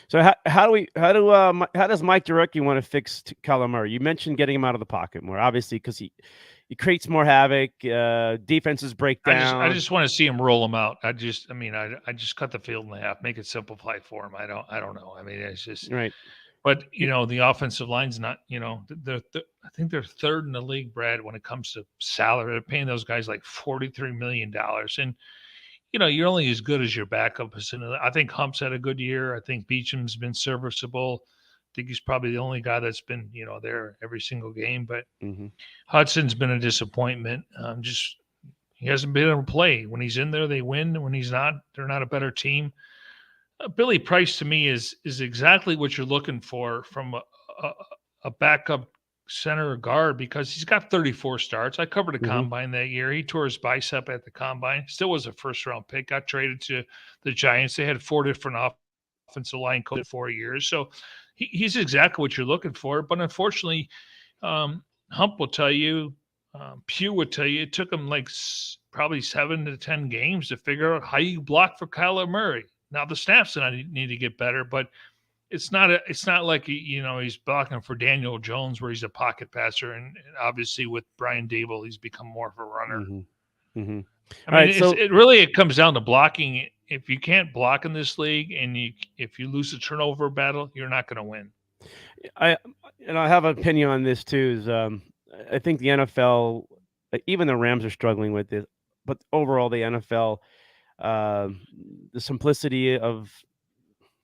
So how does Mike Jurecki want to fix Kyler Murray? You mentioned getting him out of the pocket more, obviously, because he creates more havoc. Defenses break down. I just want to see him roll him out. I just cut the field in half, make it simplified for him. I don't know. I mean, it's just right. But the offensive line's not. I think they're third in the league, Brad, when it comes to salary. They're paying those guys like $43 million, and you're only as good as your backup. I think Hump's had a good year. I think Beacham's been serviceable. I think he's probably the only guy that's been there every single game. But Hudson's been a disappointment. He hasn't been able to play. When he's in there, they win. When he's not, they're not a better team. Billy Price to me is exactly what you're looking for from a backup center or guard because he's got 34 starts. I covered a combine that year. He tore his bicep at the combine. Still was a first-round pick. Got traded to the Giants. They had 4 different offensive line coaches in 4 years. So he's exactly what you're looking for. But unfortunately, Hump will tell you, Pugh would tell you, it took him like probably 7 to 10 games to figure out how you block for Kyler Murray. Now the snaps need to get better, but it's not like he's blocking for Daniel Jones where he's a pocket passer, and obviously with Brian Dable he's become more of a runner. I mean, it comes down to blocking. If you can't block in this league, and if you lose the turnover battle, you're not going to win. I have an opinion on this too. Is I think the NFL, even the Rams are struggling with this, but overall the NFL. The simplicity of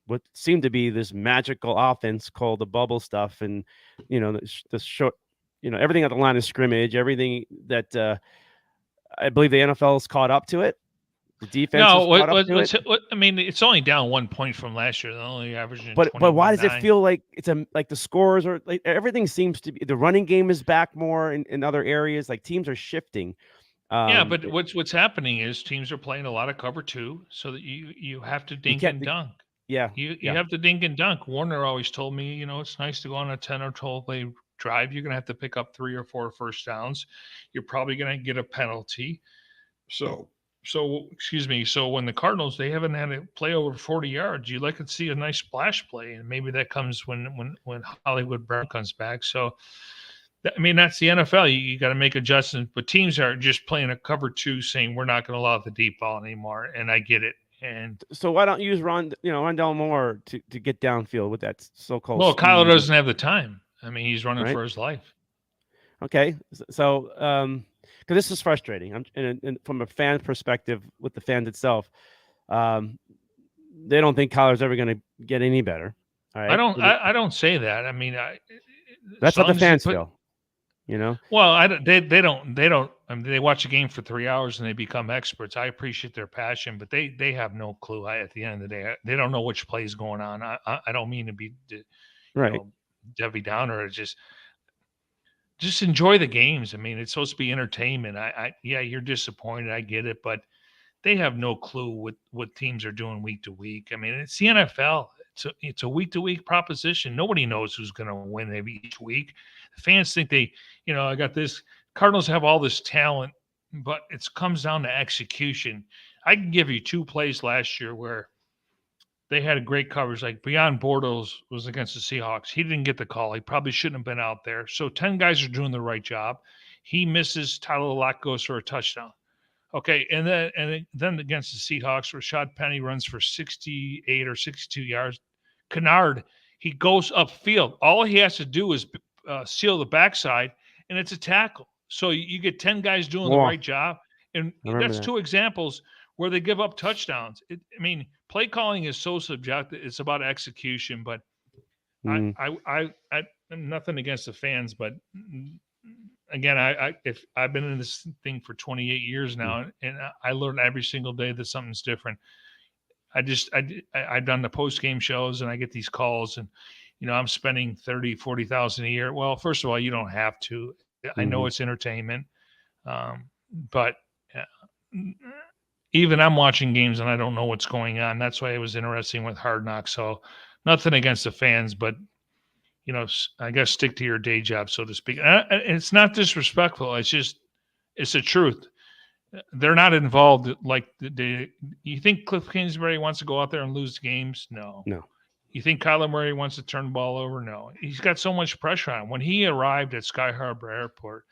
what seemed to be this magical offense called the bubble stuff, and the short, everything at the line of scrimmage, everything that I believe the NFL's caught up to it. The defense. I mean, it's only down 1 point from last year. They're only averaging. But why does it feel like it's like the scores are like everything seems to be the running game is back more in other areas. Like teams are shifting. But what's happening is teams are playing a lot of cover 2, so that you have to dink and dunk. Yeah, you have to dink and dunk. Warner always told me, it's nice to go on a 10 or 12 play drive. You're going to have to pick up 3 or 4 first downs. You're probably going to get a penalty. So So, excuse me. So when the Cardinals, they haven't had a play over 40 yards, you like to see a nice splash play, and maybe that comes when Hollywood Brown comes back. So, I mean, that's the NFL. You got to make adjustments, but teams are just playing a cover two, saying we're not going to allow the deep ball anymore, and I get it. And So why don't you use Rondell Moore to get downfield with that so-called well, Kyler speed? doesn't have the time. I mean, he's running Right? for his life. Okay, so because this is frustrating, and from a fan perspective, with the fans itself, they don't think Kyler's ever going to get any better. All right, I don't say that. I mean, that's what the fans put, feel. You know. Well, they don't. I mean, they watch a game for 3 hours and they become experts. I appreciate their passion, but they have no clue. At the end of the day, they don't know which play is going on. I don't mean to be, right, Debbie Downer. Just enjoy the games. I mean, it's supposed to be entertainment. Yeah, you're disappointed. I get it, but they have no clue what teams are doing week to week. I mean, it's the NFL. It's a week to week proposition. Nobody knows who's going to win each week. The fans think I got this. Cardinals have all this talent, but it comes down to execution. I can give you 2 plays last year where they had a great coverage. Like Beyond Bortles was against the Seahawks. He didn't get the call. He probably shouldn't have been out there. So 10 guys are doing the right job. He misses. Tyler Lockett goes for a touchdown. Okay, and then against the Seahawks, Rashad Penny runs for 68 or 62 yards. Kennard, he goes upfield. All he has to do is seal the backside, and it's a tackle. So you get 10 guys doing the right job, and that's 2 examples where they give up touchdowns. I mean, play calling is so subjective. It's about execution, but I'm nothing against the fans, but again, if I've been in this thing for 28 years now, and I learn every single day that something's different. I've done the post game shows, and I get these calls, and I'm spending 30, 40,000 a year. Well, first of all, you don't have to. I know it's entertainment, but even I'm watching games and I don't know what's going on. That's why it was interesting with Hard Knocks. So nothing against the fans, but I guess stick to your day job, so to speak. And it's not disrespectful. It's the truth. They're not involved. Like you think Cliff Kingsbury wants to go out there and lose games? No. You think Kyler Murray wants to turn the ball over? No. He's got so much pressure on him. When he arrived at Sky Harbor Airport,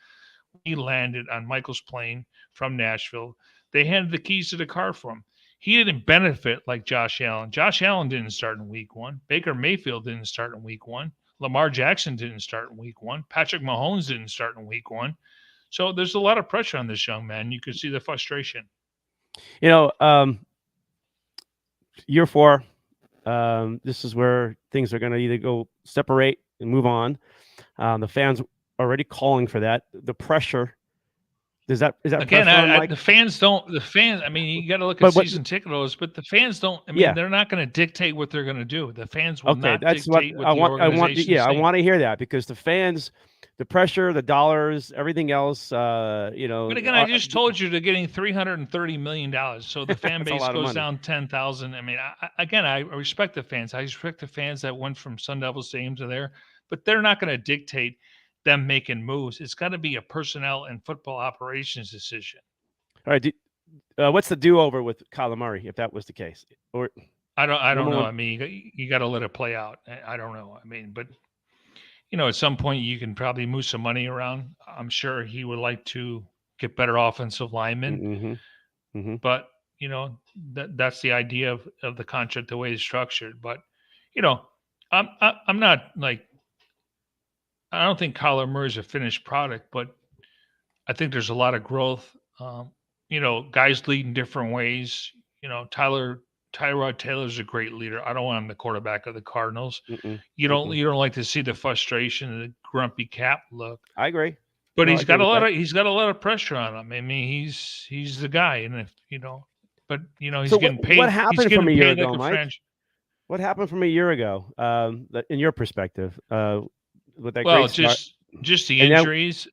he landed on Michael's plane from Nashville. They handed the keys to the car for him. He didn't benefit like Josh Allen. Josh Allen didn't start in week 1. Baker Mayfield didn't start in week 1. Lamar Jackson didn't start in week 1. Patrick Mahomes didn't start in week 1. So there's a lot of pressure on this young man. You can see the frustration. Year 4, this is where things are going to either go separate and move on. The fans already calling for that. The pressure. Is that again? The fans don't. The fans. I mean, you got to look at season ticket holders, but the fans don't. I mean, they're not going to dictate what they're going to do. The fans will not dictate what the organization. I want to hear that, because the fans, the pressure, the dollars, everything else. But again, I just told you they're getting $330 million, so the fan base goes down 10,000. I mean, I respect the fans. I respect the fans that went from Sun Devil Stadium to there, but they're not going to dictate them making moves. It's got to be a personnel and football operations decision. All right. What's the do-over with Kyler Murray if that was the case? Or I don't know. I mean, you got to let it play out. I don't know. I mean, but at some point you can probably move some money around. I'm sure he would like to get better offensive linemen, but that's the idea of the contract, the way it's structured. But I'm not like. I don't think Kyler Murray is a finished product, but I think there's a lot of growth. Guys lead in different ways. Tyrod Taylor's a great leader. I don't want him the quarterback of the Cardinals. You don't like to see the frustration and the grumpy cap look. I agree. But he's got a lot of pressure on him. I mean, he's the guy, and if he's getting paid. What happened from a year ago, Mike? What happened from a year ago? In your perspective, with that just the injuries,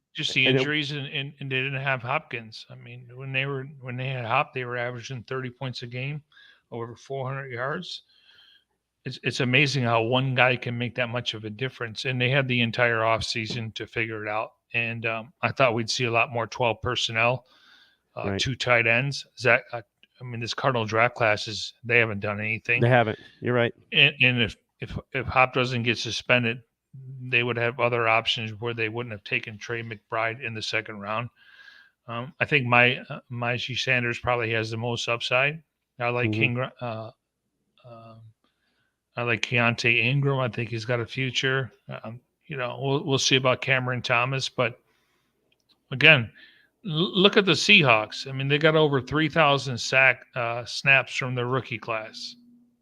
and they didn't have Hopkins. I mean, when they had Hop, they were averaging 30 points a game, over 400 yards. It's amazing how one guy can make that much of a difference. And they had the entire offseason to figure it out. And I thought we'd see a lot more 12 personnel. Right. 2 tight ends. Zach, I mean, this Cardinal draft classes, they haven't done anything. They haven't. You're right. And if Hop doesn't get suspended, they would have other options where they wouldn't have taken Trey McBride in the second round. I think Myjie Sanders probably has the most upside. I like I like Keontae Ingram. I think he's got a future. We'll see about Cameron Thomas, but again, look at the Seahawks. I mean, they got over 3,000 snaps from their rookie class.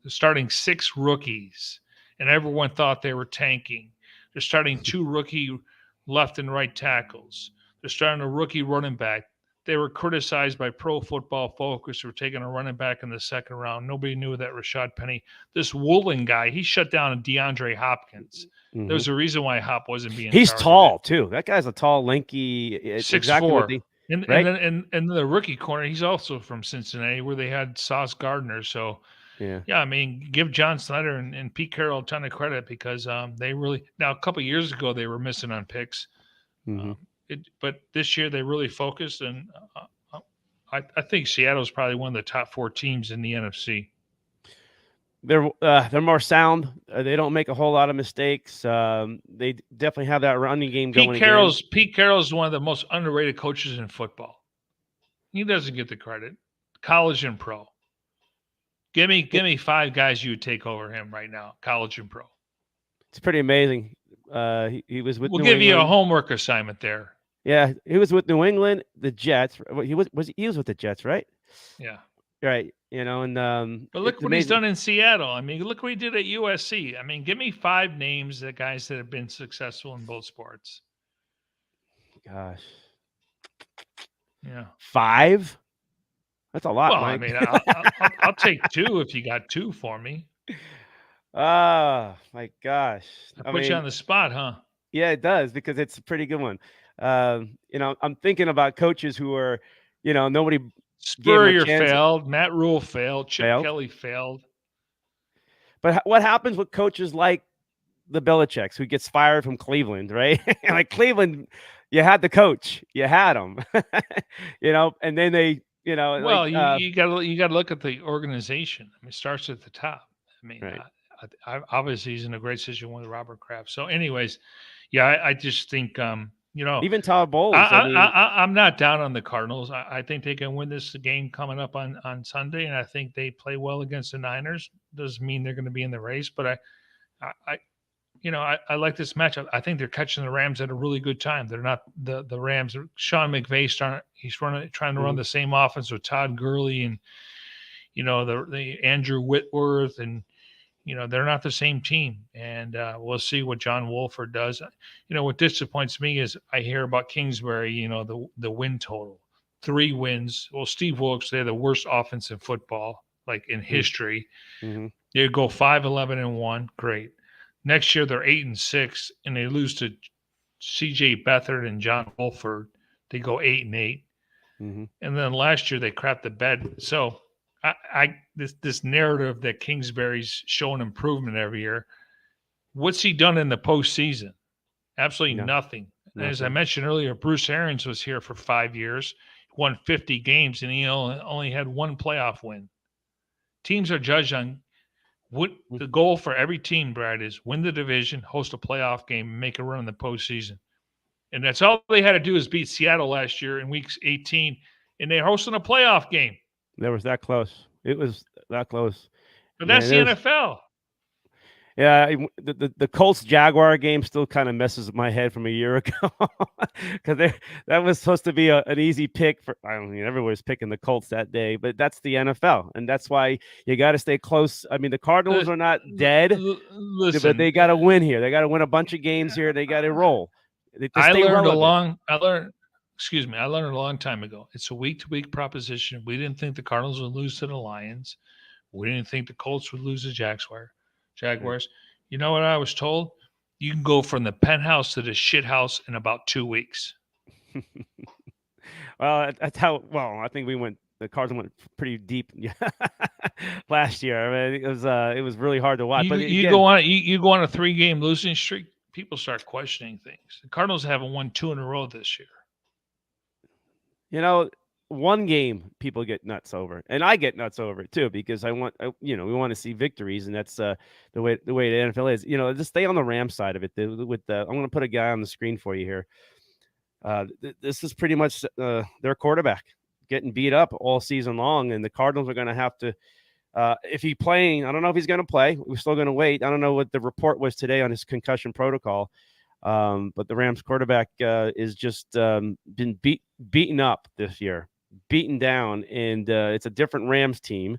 They're starting 6 rookies, and everyone thought they were tanking. They're starting 2 rookie left and right tackles. They're starting a rookie running back. They were criticized by Pro Football Focus for taking a running back in the second round. Nobody knew that Rashad Penny, this Woolen guy, he shut down DeAndre Hopkins. There's a reason why Hop wasn't being. He's tall too. That guy's a tall, lanky, 6'4". Exactly and the rookie corner, he's also from Cincinnati, where they had Sauce Gardner. So yeah, I mean, give John Snyder and Pete Carroll a ton of credit because they really now a couple of years ago they were missing on picks. But this year they really focused, and I think Seattle's probably one of the top 4 teams in the NFC. They're more sound. They don't make a whole lot of mistakes. They definitely have that running game going. Pete Carroll's one of the most underrated coaches in football. He doesn't get the credit. College and pro. Give me 5 guys you would take over him right now. College and pro. It's pretty amazing. He was with. We'll give you a homework assignment there. Yeah, he was with New England, the Jets. He was with the Jets, right? Yeah. Right. And but look what he's done in Seattle. I mean, look what he did at USC. I mean, give me 5 names of guys that have been successful in both sports. Gosh. Yeah. 5? That's a lot, well, Mike. I mean, I'll take 2 if you got 2 for me. Oh, my gosh. I put you on the spot, huh? Yeah, it does, because it's a pretty good one. I'm thinking about coaches who are, nobody. Spurrier failed. Matt Rule failed. Chip Kelly failed. But what happens with coaches like the Belichicks, who gets fired from Cleveland, right? Like Cleveland, you had the coach, you had him, and then they, Well, you got to look at the organization. I mean, it starts at the top. I mean, right. Obviously he's in a great situation with Robert Kraft. So, anyways, yeah, I just think. Even Todd Bowles. I'm not down on the Cardinals. I think they can win this game coming up on Sunday, and I think they play well against the Niners. Doesn't mean they're going to be in the race, but I like this matchup. I think they're catching the Rams at a really good time. They're not the Rams. Sean McVay trying to run the same offense with Todd Gurley and the Andrew Whitworth and. They're not the same team, and we'll see what John Wolford does. What disappoints me is I hear about Kingsbury, the win total, 3 wins. Well, Steve Wilkes, they're the worst offense in football, like in history. They go 5-11-1, great. Next year they're 8-6, and they lose to C.J. Beathard and John Wolford. They go 8-8, and then last year they crapped the bed. So. This narrative that Kingsbury's showing improvement every year. What's he done in the postseason? Absolutely nothing. And as I mentioned earlier, Bruce Arians was here for 5 years, won 50 games, and he only had 1 playoff win. Teams are judged on what the goal for every team, Brad, is win the division, host a playoff game, and make a run in the postseason. And that's all they had to do is beat Seattle last year in week 18, and they're hosting a playoff game. That was that close. It was that close. But that's the NFL. Yeah, the Colts Jaguar game still kind of messes with my head from a year ago because that was supposed to be an easy pick for. I don't mean everyone was picking the Colts that day, but that's the NFL, and that's why you got to stay close. I mean, the Cardinals are not dead, but they got to win here. They got to win a bunch of games here. They got to roll. I learned a long time ago. It's a week-to-week proposition. We didn't think the Cardinals would lose to the Lions. We didn't think the Colts would lose to Jaguars. You know what I was told? You can go from the penthouse to the shit house in about 2 weeks. Well, that's how. Well, I think the Cardinals went pretty deep last year. I mean, it was really hard to watch. You go on a 3-game losing streak. People start questioning things. The Cardinals haven't won 2 in a row this year. one game people get nuts over, and I get nuts over it too because we want to see victories, and that's the way the NFL is. Just stay on the Rams side of it. I'm going to put a guy on the screen for you here. This is pretty much their quarterback getting beat up all season long, and the Cardinals are going to have to. If he's playing, I don't know if he's going to play. We're still going to wait. I don't know what the report was today on his concussion protocol. But the Rams quarterback is just been beaten up this year, beaten down, and it's a different Rams team.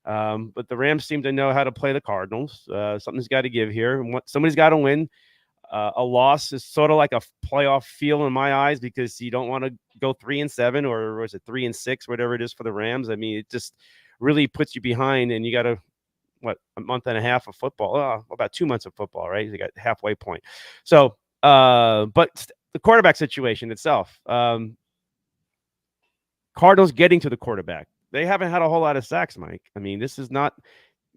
But the Rams seem to know how to play the Cardinals. Something's got to give here. Somebody's got to win. A loss is sort of like a playoff feel in my eyes because you don't want to go 3-7 or was it 3-6, whatever it is for the Rams. I mean, it just really puts you behind, and you got to a month and a half of football, about 2 months of football, right? You got halfway point. So, but the quarterback situation itself, Cardinals getting to the quarterback. They haven't had a whole lot of sacks, Mike. I mean, this is not,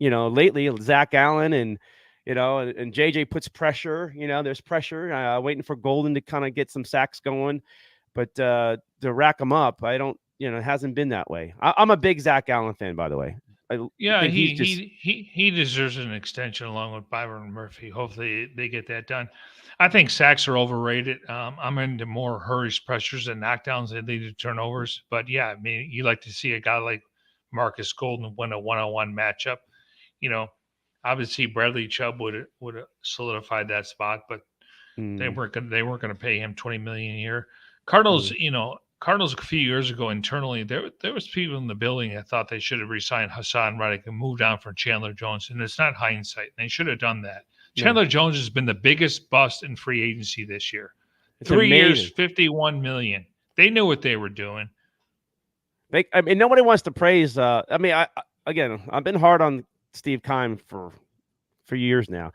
lately Zach Allen and JJ puts pressure, there's pressure, waiting for Golden to kind of get some sacks going, but to rack them up, it hasn't been that way. I'm a big Zach Allen fan, by the way. He deserves an extension along with Byron Murphy. Hopefully they get that done. I think sacks are overrated. I'm into more hurries, pressures, and knockdowns that lead to turnovers. But yeah, I mean, you like to see a guy like Marcus Golden win a one-on-one matchup. Obviously Bradley Chubb would have solidified that spot, but they weren't going to pay him $20 million a year. Cardinals, Cardinals a few years ago internally, there was people in the building that thought they should have re-signed Hassan Reddick and moved on from Chandler Jones, and it's not hindsight. They should have done that. Chandler Jones has been the biggest bust in free agency this year. It's 3 years, $51 million. They knew what they were doing. Nobody wants to praise. I've been hard on Steve Keim for years now.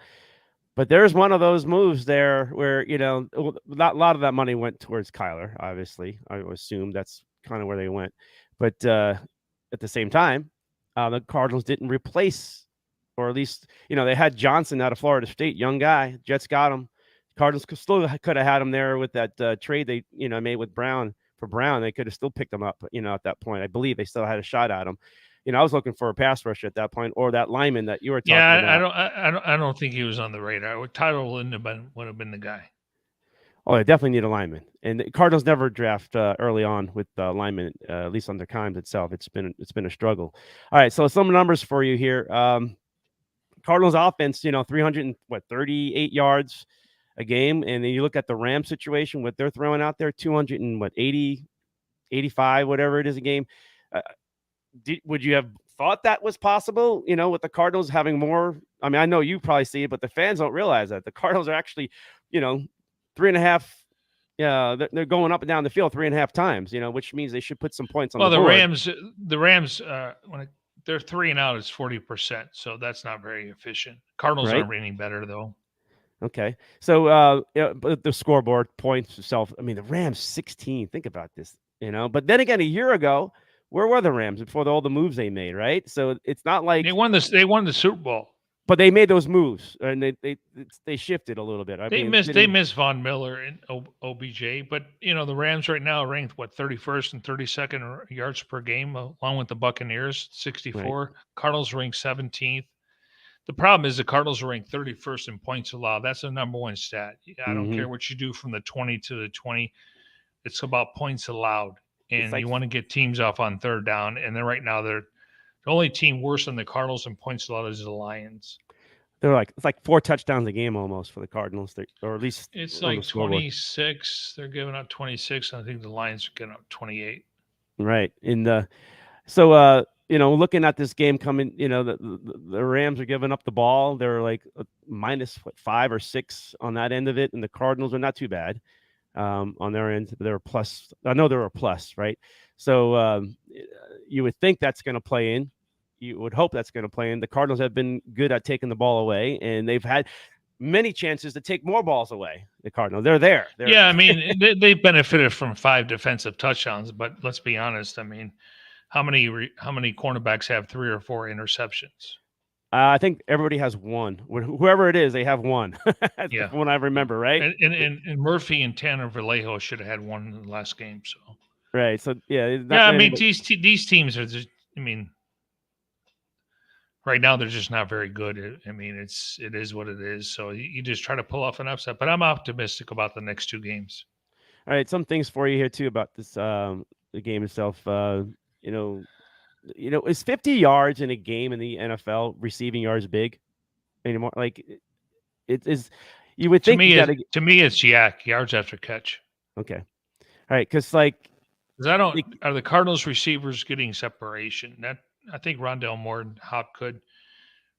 But there's one of those moves there where, a lot of that money went towards Kyler, obviously. I assume that's kind of where they went. But at the same time, the Cardinals didn't replace, or at least, they had Johnson out of Florida State, young guy. Jets got him. Cardinals still could have had him there with that trade they, made with Brown for Brown. They could have still picked him up, at that point. I believe they still had a shot at him. I was looking for a pass rusher at that point, or that lineman that you were talking about. I don't think he was on the radar. Tyler Lindemann would have been the guy. Oh, they definitely need a lineman, and the Cardinals never draft early on with linemen, at least under Keim itself. It's been a struggle. All right, so some numbers for you here. Cardinals offense, 338 yards a game, and then you look at the Rams situation, what they're throwing out there, 280, 85, whatever it is a game. Would you have thought that was possible, with the Cardinals having more? I mean, I know you probably see it, but the fans don't realize that the Cardinals are actually, 3.5. Yeah, they're going up and down the field 3.5 times, which means they should put some points on the board. The Rams, when they're 3 and out, it's 40%, so that's not very efficient. Cardinals aren't any better though. Okay, so but the scoreboard points itself. I mean, the Rams 16. Think about this, But then again, a year ago, where were the Rams before all the moves they made, right? So it's not like they won the Super Bowl, but they made those moves and they shifted a little bit. They missed Von Miller and OBJ, but the Rams right now are ranked 31st and 32nd yards per game, along with the Buccaneers 64. Right. Cardinals ranked 17th. The problem is the Cardinals are ranked 31st in points allowed. That's the number one stat. I don't care what you do from the 20 to the 20. It's about points allowed. And you want to get teams off on third down. And then right now, they're the only team worse than the Cardinals in points allowed is the Lions. It's like 4 touchdowns a game almost for the Cardinals, or at least it's like 26. They're giving up 26. I think the Lions are giving up 28. Right. And so looking at this game coming, the Rams are giving up the ball. They're like minus 5 or 6 on that end of it, and the Cardinals are not too bad. On their end, they're a plus. I know they're a plus, right? So you would think that's going to play in. You would hope that's going to play in. The Cardinals have been good at taking the ball away, and they've had many chances to take more balls away. The Cardinals, they're there. Yeah, I mean, they benefited from 5 defensive touchdowns, but let's be honest. I mean, how many cornerbacks have 3 or 4 interceptions? I think everybody has one. Whoever it is, they have one. That's one I remember, right? And Murphy and Tanner Vallejo should have had one in the last game. So Right. So yeah, Yeah, I many, mean but these teams are just. I mean, right now they're just not very good. I mean, it is what it is. So you just try to pull off an upset. But I'm optimistic about the next two games. all right, some things for you here too about this the game itself. You know, is 50 yards in a game in the NFL receiving yards big anymore? Like it is. You would think you got to. To me, it's yak yards after catch. Okay. All right, because like 'Cause I don't are the Cardinals receivers getting separation? That I think Rondell Moore and Hop could.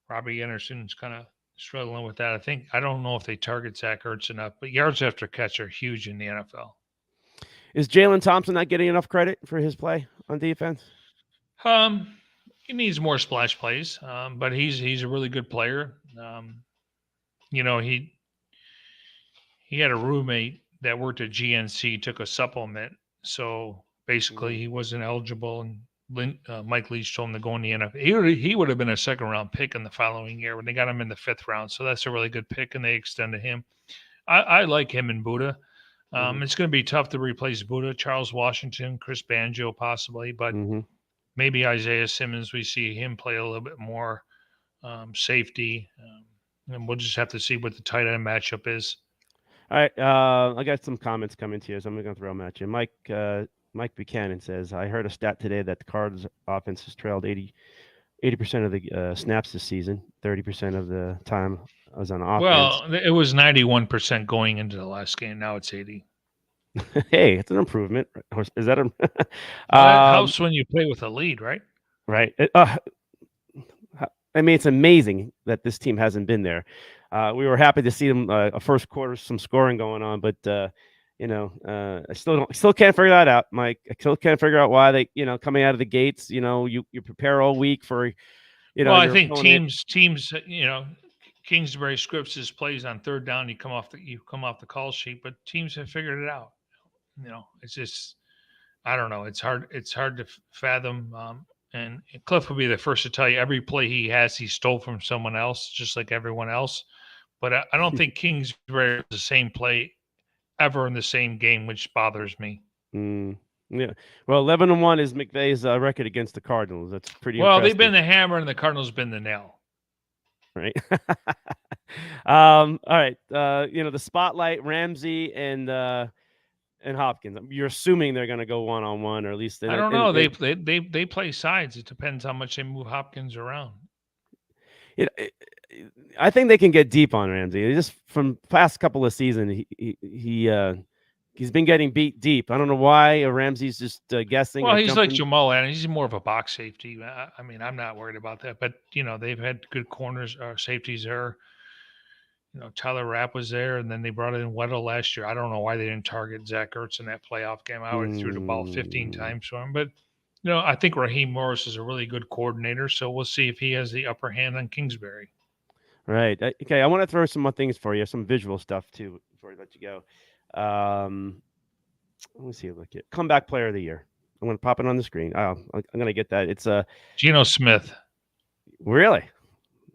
Robbie Anderson's kind of struggling with that. I don't know if they target Zach Ertz enough, but yards after catch are huge in the NFL. is Jalen Thompson not getting enough credit for his play on defense? Um, he needs more splash plays, but he's a really good player. You know, he had a roommate that worked at GNC, took a supplement, so basically he wasn't eligible. And Mike Leach told him to go in the NFL. He would have been a second round pick in the following year when they got him in the 5th round. So that's a really good pick, and they extended him. I like him and Buddha. It's going to be tough to replace Buddha, Charles Washington, Chris Banjo possibly, but maybe Isaiah Simmons. We see him play a little bit more safety, and we'll just have to see what the tight end matchup is. All right, I got some comments coming to you, so I'm going to throw them at you. Mike Buchanan says, I heard a stat today that the Cards offense has trailed 80% of the snaps this season. 30% of the time I was on offense. Well, it was 91% going into the last game. Now it's 80. Hey, it's an improvement. Is that a that helps when you play with a lead, right? Right. I mean, it's amazing that this team hasn't been there. We were happy to see them a first quarter, some scoring going on, but I still can't figure that out, Mike. I still can't figure out why they, coming out of the gates, you prepare all week for, Well, I think teams, Kingsbury scripts his plays on third down. You come off the call sheet, but teams have figured it out. It's just, I don't know. It's hard to fathom. And Cliff will be the first to tell you every play he has, he stole from someone else, just like everyone else. But I don't think Kingsbury has the same play ever in the same game, which bothers me. Yeah. Well, 11-1 is McVay's record against the Cardinals. That's pretty well. Impressive. They've been the hammer, and the Cardinals been the nail. Right. All right. The spotlight, Ramsey and Hopkins. You're assuming they're going to go one-on-one, or at least I don't know. They play sides. It depends how much they move Hopkins around. I think they can get deep on Ramsey. Just from past couple of seasons, he's been getting beat deep. I don't know why Ramsey's just guessing. Well, he's like Jamal Adams. He's more of a box safety. I mean, I'm not worried about that. But they've had good corners or safeties there. Tyler Rapp was there, and then they brought in Weddle last year. I don't know why they didn't target Zach Ertz in that playoff game. I would have threw the ball 15 times for him. But, I think Raheem Morris is a really good coordinator, so we'll see if he has the upper hand on Kingsbury. Right. Okay, I want to throw some more things for you, some visual stuff, too, before I let you go. Let me see. Look at comeback player of the year. I'm going to pop it on the screen. Oh, I'm going to get that. It's Geno Smith. Really?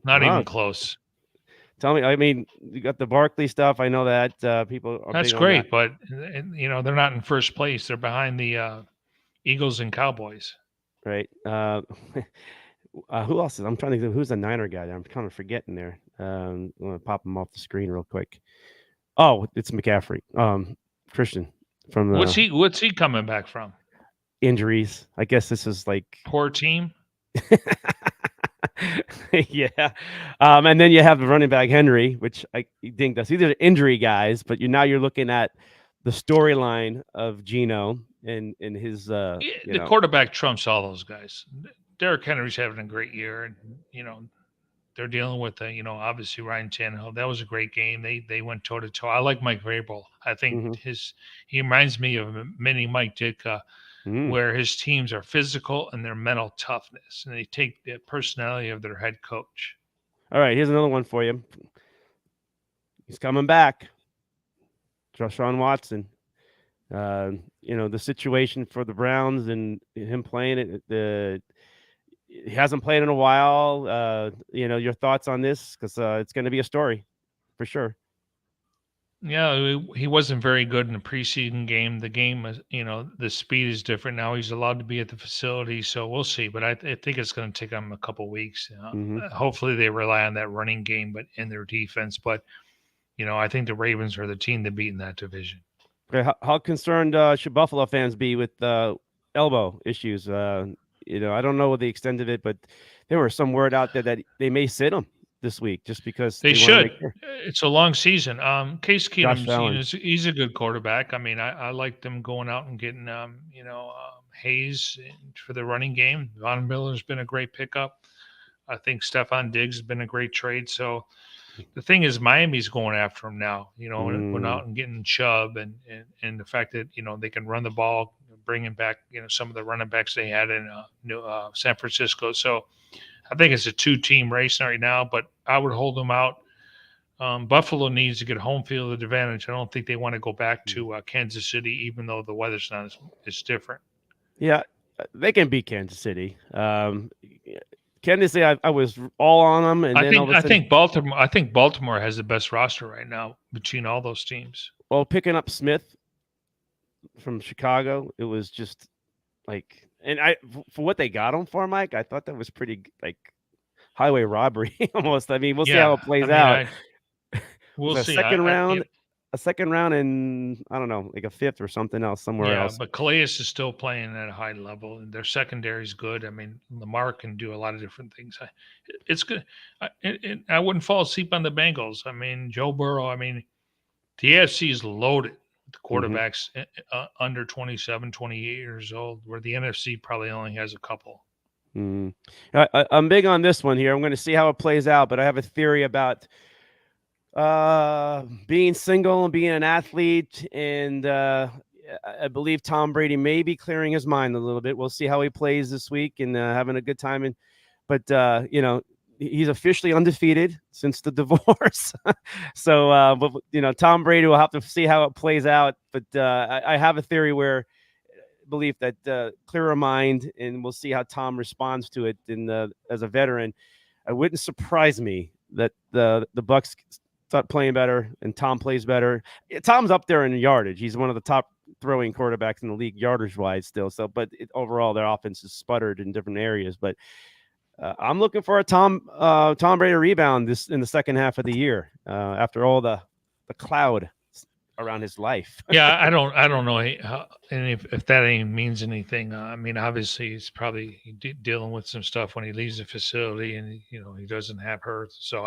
Not even close. Tell me, I mean, you got the Barkley stuff. I know that people are That's great, but they're not in first place. They're behind the Eagles and Cowboys. Right. Who else is? I'm trying to think who's the Niner guy there. I'm kind of forgetting there. I'm going to pop him off the screen real quick. Oh, it's McCaffrey. Christian from What's he coming back from? Injuries. I guess this is like poor team. Yeah. And then you have the running back Henry, which I think that's either injury guys, but you're looking at the storyline of Geno and his the quarterback trumps all those guys. Derrick Henry's having a great year, and they're dealing with obviously Ryan Tannehill. That was a great game. They went toe to toe. I like Mike Vrabel. I think he reminds me of mini Mike Ditka. Where his teams are physical and their mental toughness, and they take the personality of their head coach. All right, here's another one for you. He's coming back. Deshaun Watson. The situation for the Browns and him playing it. He hasn't played in a while. Your thoughts on this? Because it's going to be a story for sure. Yeah, he wasn't very good in the preseason game. The game, the speed is different now. He's allowed to be at the facility, so we'll see. But I think it's going to take him a couple weeks. Hmm. Hopefully, they rely on that running game, but in their defense. But I think the Ravens are the team to beat in that division. Okay, how concerned should Buffalo fans be with elbow issues? I don't know the extent of it, but there was some word out there that they may sit him this week just because They they want to should. make sure. It's a long season. Case Josh Keenum's, Allen. he's a good quarterback. I mean, I like them going out and getting, Hayes for the running game. Von Miller's been a great pickup. I think Stephon Diggs has been a great trade. So the thing is, Miami's going after him now. Going out and getting Chubb and the fact that they can run the ball, bringing back some of the running backs they had in San Francisco. So I think it's a two-team race right now, but I would hold them out. Buffalo needs to get home field advantage. I don't think they want to go back to Kansas City, even though the weather's not as different. Yeah, they can beat Kansas City. Kansas City, I was all on them, and then all of a sudden, I think Baltimore has the best roster right now between all those teams. well, picking up Smith from Chicago, it was just like, and for what they got him for, Mike, I thought that was pretty like highway robbery almost. I mean, we'll see how it plays out. We'll see. A second round, and I don't know, like a fifth or something else somewhere else. But Calais is still playing at a high level, and their secondary is good. I mean, Lamar can do a lot of different things. It's good. I wouldn't fall asleep on the Bengals. I mean, Joe Burrow. I mean, the AFC is loaded with the quarterbacks under 27, 28 years old, where the NFC probably only has a couple. I'm big on this one here. I'm going to see how it plays out, but I have a theory about being single and being an athlete, and I believe Tom Brady may be clearing his mind a little bit. We'll see how he plays this week and having a good time. But he's officially undefeated since the divorce. So, Tom Brady will have to see how it plays out. But I have a theory where belief that clearer mind, and we'll see how Tom responds to it. And as a veteran, it wouldn't surprise me that the Bucs start playing better and Tom plays better. Tom's up there in yardage. He's one of the top throwing quarterbacks in the league yardage wise still. So, but overall their offense is sputtered in different areas. But I'm looking for a Tom Brady rebound in the second half of the year after all the cloud around his life. Yeah, I don't know if that even means anything. I mean, obviously he's probably dealing with some stuff when he leaves the facility, and he doesn't have her. So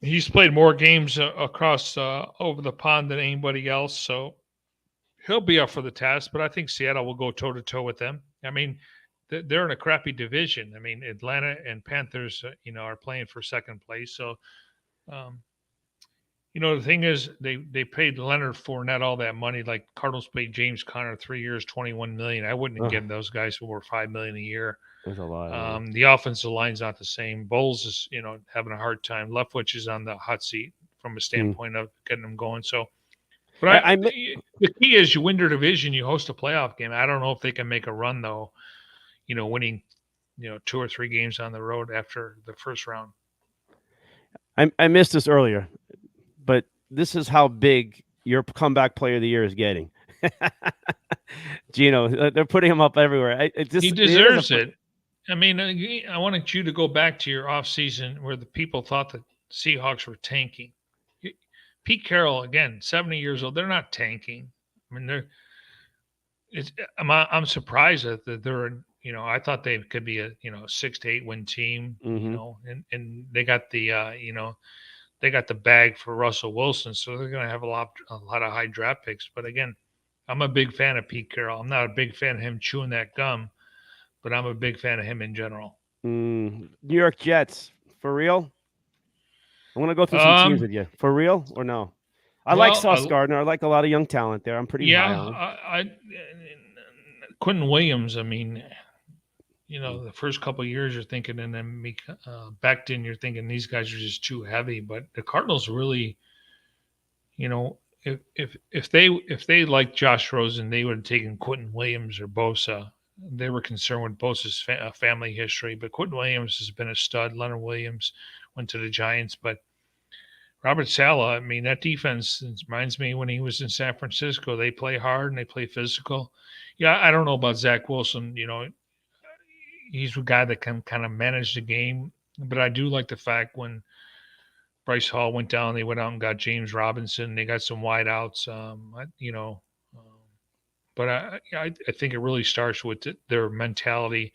he's played more games across over the pond than anybody else, so he'll be up for the task. But I think Seattle will go toe to toe with them. I mean, they're in a crappy division. I mean, Atlanta and Panthers, are playing for second place. So, the thing is, they paid Leonard Fournette all that money. Like Cardinals paid James Conner 3 years, $21 million. I wouldn't have given those guys over $5 million a year. There's a lot. The offensive line's not the same. Bowles is, having a hard time. Leftwich is on the hot seat from a standpoint of getting them going. So, but the key is you win your division, you host a playoff game. I don't know if they can make a run though. Winning, 2 or 3 games on the road after the first round. I missed this earlier, but this is how big your comeback player of the year is getting. Geno, they're putting him up everywhere. He deserves it. I mean, I wanted you to go back to your offseason where the people thought the Seahawks were tanking. Pete Carroll, again, 70 years old. They're not tanking. I mean, I'm surprised that they're, I thought they could be a 6 to 8 win team, and they got the they got the bag for Russell Wilson, so they're going to have a lot of high draft picks. But again, I'm a big fan of Pete Carroll. I'm not a big fan of him chewing that gum, but I'm a big fan of him in general. New York Jets, for real? I want to go through some teams with you. For real or no? I like Sauce Gardner. I like a lot of young talent there. I'm pretty high on. Quentin Williams, I mean, the first couple of years you're thinking, and then back then you're thinking these guys are just too heavy. But the Cardinals really, if they like Josh Rosen, they would have taken Quentin Williams or Bosa. They were concerned with Bosa's family history, but Quentin Williams has been a stud. Leonard Williams went to the Giants, but Robert Saleh, I mean, that defense reminds me when he was in San Francisco. They play hard and they play physical. Yeah, I don't know about Zach Wilson. He's a guy that can kind of manage the game, but I do like the fact when Bryce Hall went down, they went out and got James Robinson. They got some wideouts. But I think it really starts with their mentality.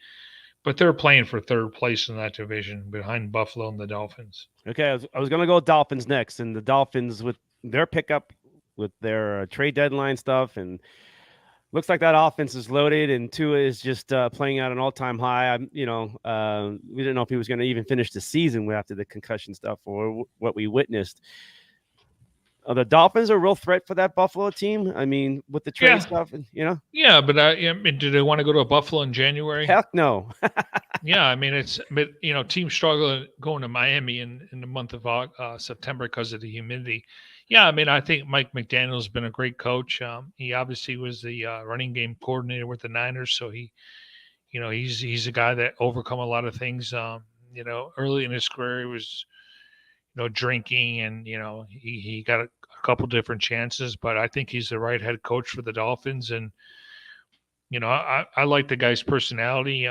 But they're playing for third place in that division behind Buffalo and the Dolphins. Okay, I was going to go Dolphins next, and the Dolphins with their pickup, with their trade deadline stuff, and looks like that offense is loaded, and Tua is just playing at an all-time high. We didn't know if he was going to even finish the season after the concussion stuff or what we witnessed. The Dolphins are a real threat for that Buffalo team. I mean, with the trade stuff, Yeah, but do they want to go to Buffalo in January? Heck no. Yeah, I mean, teams struggle going to Miami in the month of September because of the humidity. Yeah, I mean, I think Mike McDaniel's been a great coach. He obviously was the running game coordinator with the Niners, so he's a guy that overcome a lot of things. Early in his career, he was drinking, and he got a couple different chances, but I think he's the right head coach for the Dolphins, and I like the guy's personality.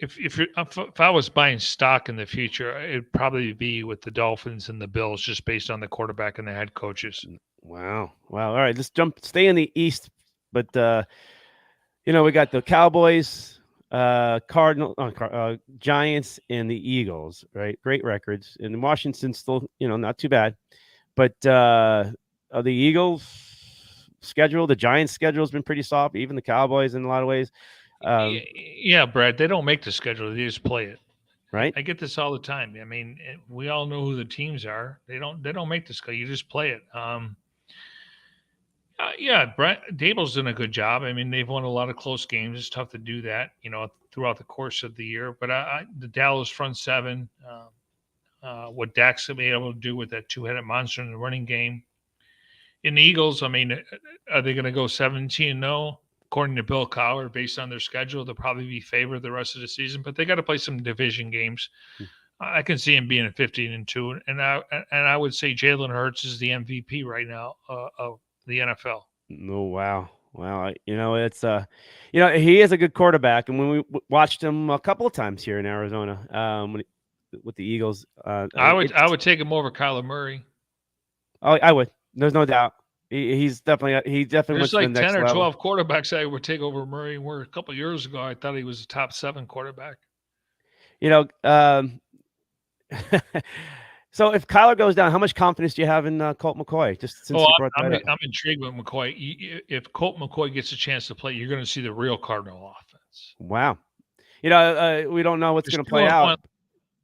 If I was buying stock in the future, it'd probably be with the Dolphins and the Bills, just based on the quarterback and the head coaches. Wow. All right, let's stay in the East, but we got the Cowboys, Giants, and the Eagles, right? Great records. And Washington's still, not too bad. But the Eagles' schedule, the Giants' schedule has been pretty soft. Even the Cowboys, in a lot of ways. Yeah, Brad. They don't make the schedule; they just play it. Right. I get this all the time. I mean, we all know who the teams are. They don't make the schedule. You just play it. Brett Dable's done a good job. I mean, they've won a lot of close games. It's tough to do that, throughout the course of the year. But the Dallas front seven, what Dak's been able to do with that two-headed monster in the running game. In the Eagles, I mean, are they going to go 17-0? According to Bill Cowher, based on their schedule, they'll probably be favored the rest of the season. But they got to play some division games. I can see him being at 15-2, and I would say Jalen Hurts is the MVP right now of the NFL. Oh, wow. It's he is a good quarterback, and when we watched him a couple of times here in Arizona, with the Eagles, I would take him over Kyler Murray. Oh, I would. There's no doubt. He definitely There's went like to the next 10 or level. 12 quarterbacks I would take over Murray. Where a couple of years ago I thought he was a top 7 quarterback. So if Kyler goes down, how much confidence do you have in Colt McCoy? Just since I'm intrigued with McCoy. If Colt McCoy gets a chance to play, you're going to see the real Cardinal offense. Wow. We don't know what's going to play out.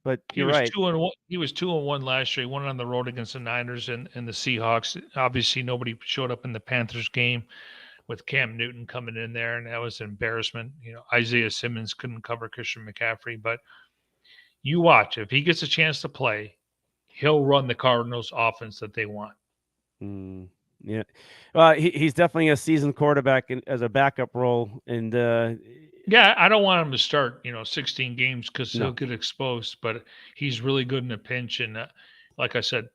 But you're right. He was 2-1 last year. He won on the road against the Niners and the Seahawks. Obviously, nobody showed up in the Panthers game with Cam Newton coming in there, and that was an embarrassment. Isaiah Simmons couldn't cover Christian McCaffrey. But you watch. If he gets a chance to play, he'll run the Cardinals' offense that they want. Yeah. Well, he's definitely a seasoned quarterback as a backup role. And I don't want him to start, 16 games because he'll get exposed. But he's really good in a pinch. And like I said,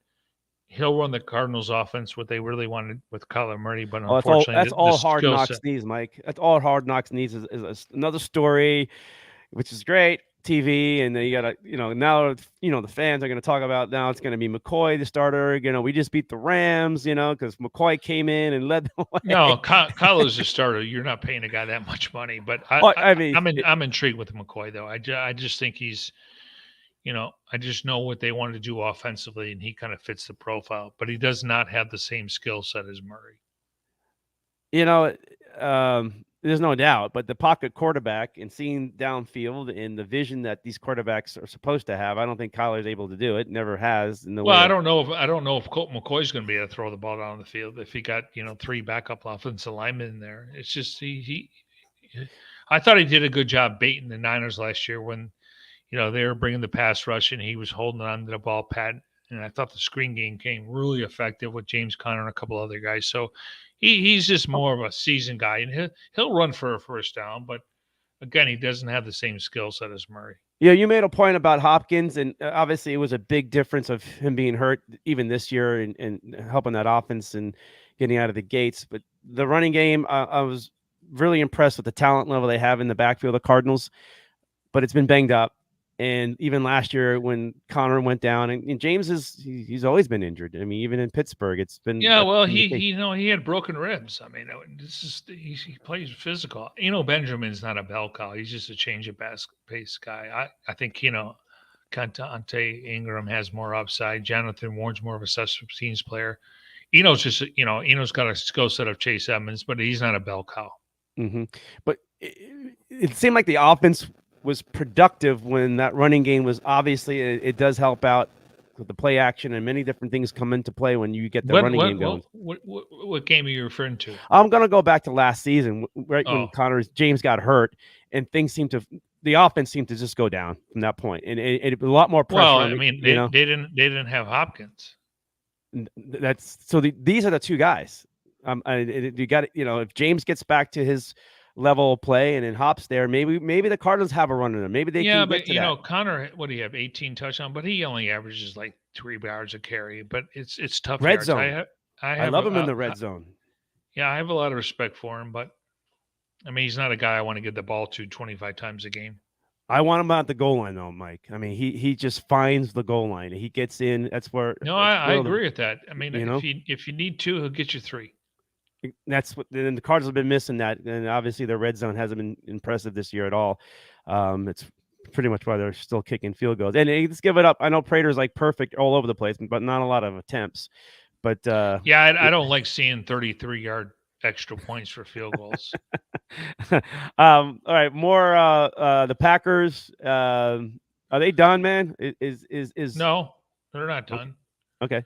he'll run the Cardinals' offense, what they really wanted with Kyler Murray. But unfortunately, that's all Hard Knocks needs, Mike. That's all Hard Knocks needs is another story, which is great. TV, and then you gotta, now, the fans are gonna talk about, now it's gonna be McCoy the starter. We just beat the Rams, because McCoy came in and led the way. No, Kyler's the starter. You're not paying a guy that much money, but I'm intrigued with McCoy though. I just think he's, I just know what they want to do offensively, and he kind of fits the profile, but he does not have the same skill set as Murray. There's no doubt, but the pocket quarterback and seeing downfield and the vision that these quarterbacks are supposed to have, I don't think Kyler's able to do it. Never has. I don't know if Colt McCoy's going to be able to throw the ball down the field if he got 3 backup offensive linemen in there. It's just I thought he did a good job baiting the Niners last year when they were bringing the pass rush and he was holding on to the ball pat. And I thought the screen game came really effective with James Conner and a couple other guys. So he's just more of a seasoned guy, and he'll run for a first down. But again, he doesn't have the same skill set as Murray. Yeah, you made a point about Hopkins, and obviously it was a big difference of him being hurt even this year and helping that offense and getting out of the gates. But the running game, I was really impressed with the talent level they have in the backfield, the Cardinals, but it's been banged up. And even last year when Connor went down, and James he's always been injured. I mean, even in Pittsburgh, it's been well, he had broken ribs. I mean, he plays physical. Benjamin's not a bell cow. He's just a change of pace guy. I think Keontae Ingram has more upside. Jonathan Warren's more of a special teams player. Eno's got a skill set of Chase Edmonds, but he's not a bell cow. Mm-hmm. But it seemed like the offense was productive when that running game was obviously it does help out with the play action and many different things come into play when you get the running game going. What game are you referring to? I'm going to go back to last season, right when James got hurt and the offense seemed to just go down from that point, and it a lot more pressure. Well, I mean, they didn't have Hopkins. These are the two guys. You got if James gets back to his level of play and then Hop's there, maybe the Cardinals have a run in them. Maybe they can get to that. Connor, what do you have? 18 touchdowns, but he only averages like 3 yards a carry. But it's tough. Red zone. I love him in the red zone. Yeah, I have a lot of respect for him, but I mean, he's not a guy I want to get the ball to 25 times a game. I want him at the goal line, though, Mike. I mean, he just finds the goal line. He gets in. That's where. No, I agree with that. I mean, if you need 2, he'll get you 3. That's what. Then the Cardinals have been missing that, and obviously their red zone hasn't been impressive this year at all. It's pretty much why they're still kicking field goals. And let's give it up. I know Prater's like perfect all over the place, but not a lot of attempts. But I don't like seeing 33-yard extra points for field goals. All right, more the Packers. Are they done, man? Is No, they're not done. Okay.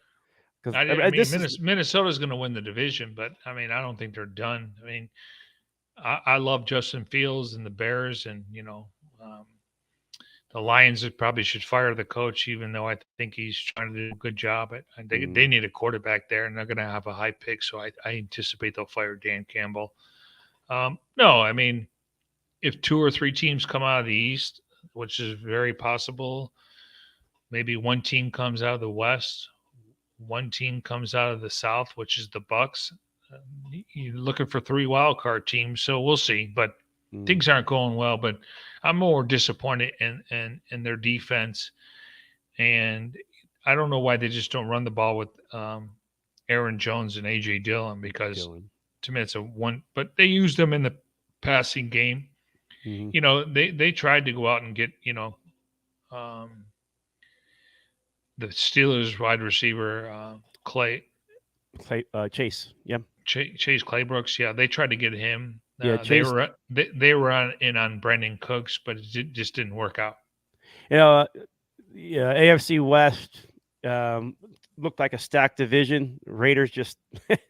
Minnesota's going to win the division, but I mean, I don't think they're done. I mean, I love Justin Fields and the Bears, and the Lions probably should fire the coach, even though I think he's trying to do a good job. They need a quarterback there, and they're going to have a high pick, so I anticipate they'll fire Dan Campbell. No, I mean, if 2 or 3 teams come out of the East, which is very possible, maybe one team comes out of the West, one team comes out of the South, which is the Bucks. You're looking for 3 wild card teams, so we'll see. But things aren't going well. But I'm more disappointed in their defense, and I don't know why they just don't run the ball with Aaron Jones and AJ Dillon, because to me it's a one. But they used them in the passing game. Mm-hmm. They tried to go out and get the Steelers wide receiver Chase, yeah, Chase Claybrooks. Yeah, they tried to get him. Yeah, they were in on Brandon Cooks, but it just didn't work out. AFC West looked like a stacked division. Raiders just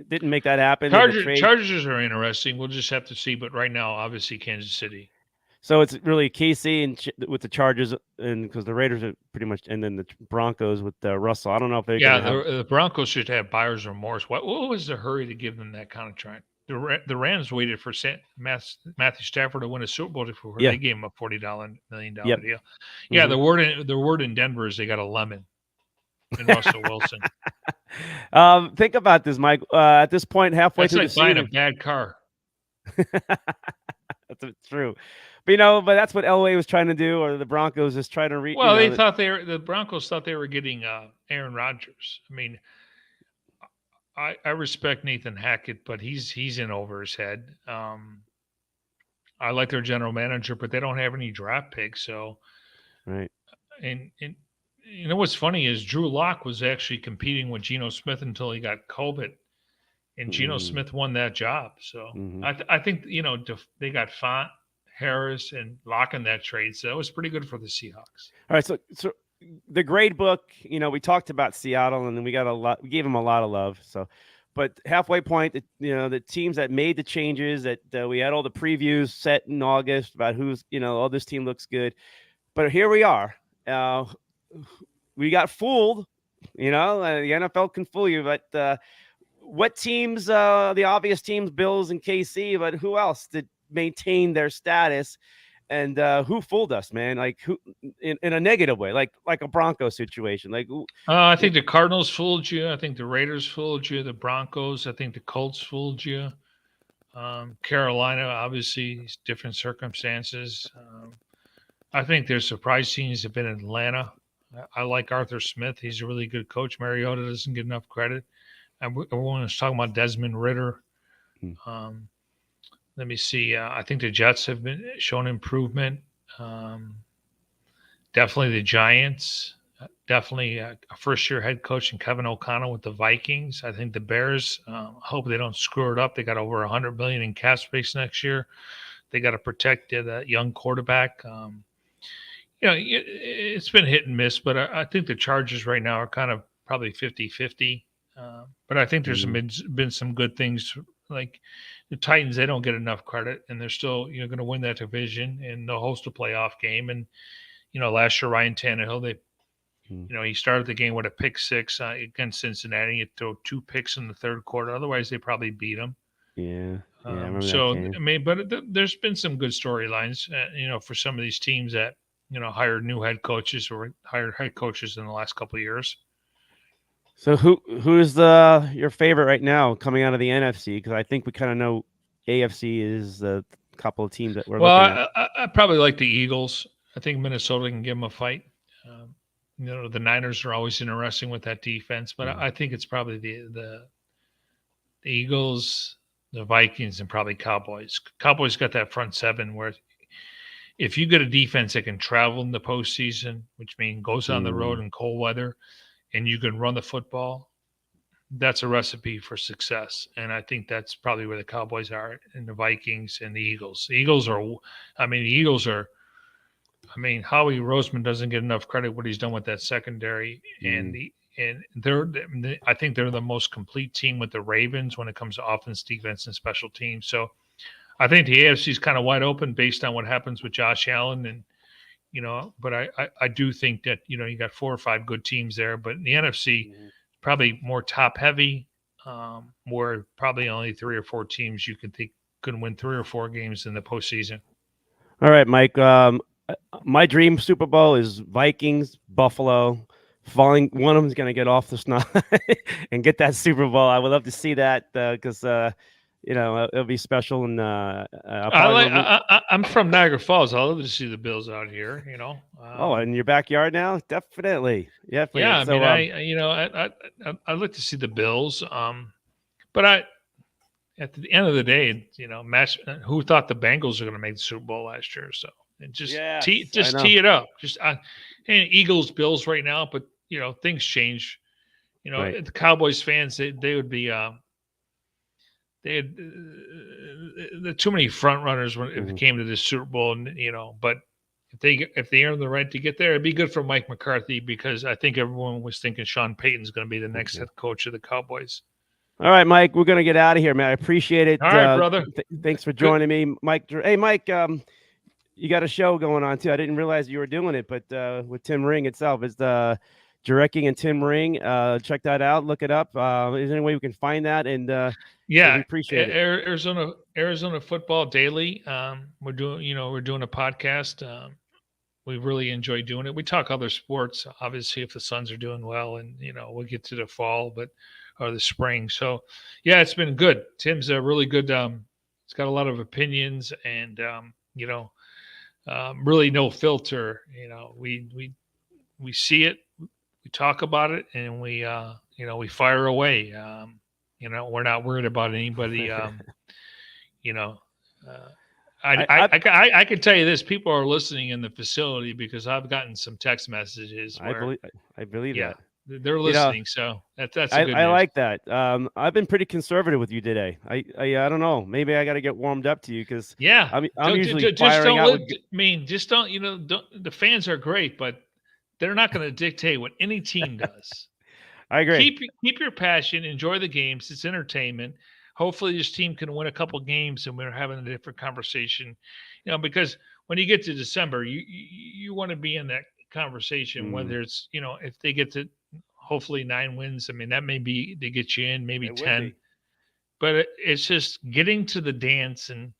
didn't make that happen. Chargers are interesting. We'll just have to see. But right now, obviously, Kansas City. So it's really KC and with the Chargers, and because the Raiders are pretty much, and then the Broncos with Russell. I don't know if they. The Broncos should have buyer's remorse. What was the hurry to give them that contract? The Rams waited for Matthew Stafford to win a Super Bowl before they gave him a $40 million deal. Yeah, mm-hmm. the word in Denver is they got a lemon in Russell Wilson. Think about this, Mike. At this point, halfway through the season, buying a bad car. That's true. But that's what Elway was trying to do, or the Broncos is trying to reach. Well, the Broncos thought they were getting Aaron Rodgers. I mean, I respect Nathan Hackett, but he's in over his head. I like their general manager, but they don't have any draft picks. So, right. And what's funny is Drew Lock was actually competing with Geno Smith until he got COVID, and Geno Smith won that job. So I think they got Font, Harris, and Lock in that trade. So it was pretty good for the Seahawks. All right, so the grade book, we talked about Seattle, and then we gave them a lot of love. So, but halfway point, the teams that made the changes that we had all the previews set in August about who's, this team looks good, but here we are. We got fooled, the NFL can fool you, but what teams, the obvious teams, Bills and KC, but who else did maintain their status? And who fooled us, man? Like who in a negative way, like a Broncos situation. Like I think the Cardinals fooled you. I think the Raiders fooled you. The Broncos. I think the Colts fooled you. Carolina, obviously, different circumstances. I think their surprise teams have been Atlanta. I like Arthur Smith. He's a really good coach. Mariota doesn't get enough credit. Everyone was talking about Desmond Ritter. Hmm. Let me see. I think the Jets have been shown improvement. Definitely the Giants. Definitely a first-year head coach in Kevin O'Connell with the Vikings. I think the Bears. Hope they don't screw it up. They got over $100 million in cap space next year. They got to protect that young quarterback. It's been hit and miss, but I think the Chargers right now are kind of probably 50-50. But I think there's been some good things, like the Titans. They don't get enough credit, and they're still going to win that division, and they'll host a playoff game. And last year Ryan Tannehill, he started the game with a pick six against Cincinnati. He threw 2 picks in the third quarter. Otherwise, they probably beat him. Yeah, I remember so that game. I mean, but there's been some good storylines, for some of these teams that hired new head coaches or hired head coaches in the last couple of years. So who's your favorite right now coming out of the NFC? Because I think we kind of know AFC is the couple of teams that we're looking at. I probably like the Eagles. I think Minnesota can give them a fight. The Niners are always interesting with that defense, but I think it's probably the Eagles, the Vikings, and probably Cowboys. Cowboys got that front seven where if you get a defense that can travel in the postseason, which means goes on the road in cold weather, and you can run the football, that's a recipe for success. And I think that's probably where the Cowboys are, and the Vikings and the Eagles. The Eagles are, Howie Roseman doesn't get enough credit what he's done with that secondary, and I think they're the most complete team with the Ravens when it comes to offense, defense, and special teams. So I think the AFC is kind of wide open based on what happens with Josh Allen, and but I do think that you got 4 or 5 good teams there, but in the NFC probably more top heavy, where probably only 3 or 4 teams you can think could win 3 or 4 games in the postseason. All right, Mike. My dream Super Bowl is Vikings, Buffalo. One of them is going to get off the snot and get that Super Bowl. I would love to see that because it'll be special. And I'm from Niagara Falls. I love to see the Bills out here. In your backyard now, definitely. Yeah, so, I'd like to see the Bills. But at the end of the day, who thought the Bengals were going to make the Super Bowl last year? So tee it up. Eagles, Bills right now, but things change. The Cowboys fans, they would be. They had too many front runners when it came to this Super Bowl, and but if they earn the right to get there, it'd be good for Mike McCarthy, because I think everyone was thinking Sean Payton's going to be the next head coach of the Cowboys. All right, Mike, we're going to get out of here, man. I appreciate it. All right, brother. Thanks for joining me, Mike. Hey, Mike, you got a show going on too. I didn't realize you were doing it, but with Tim Ring itself, it's the Jarecki and Tim Ring. Check that out. Look it up. Is there any way we can find that? And we appreciate it. Arizona Football Daily. We're doing a podcast. We really enjoy doing it. We talk other sports, obviously, if the Suns are doing well, and we'll get to the fall, or the spring. So yeah, it's been good. Tim's a really good. He's got a lot of opinions, and really no filter. We see it, we talk about it, and we fire away. We're not worried about anybody. I can tell you this: people are listening in the facility, because I've gotten some text messages. I believe that. They're listening, so that's a good news. I like that. I've been pretty conservative with you today. I don't know. Maybe I got to get warmed up to you, because I'm usually firing out. Just don't. The fans are great, but they're not going to dictate what any team does. I agree. Keep your passion. Enjoy the games. It's entertainment. Hopefully, this team can win a couple games, and we're having a different conversation. Because when you get to December, you want to be in that conversation. Whether it's if they get to hopefully 9 wins, I mean, that may be they get you in, maybe 10. But it's just getting to the dance, and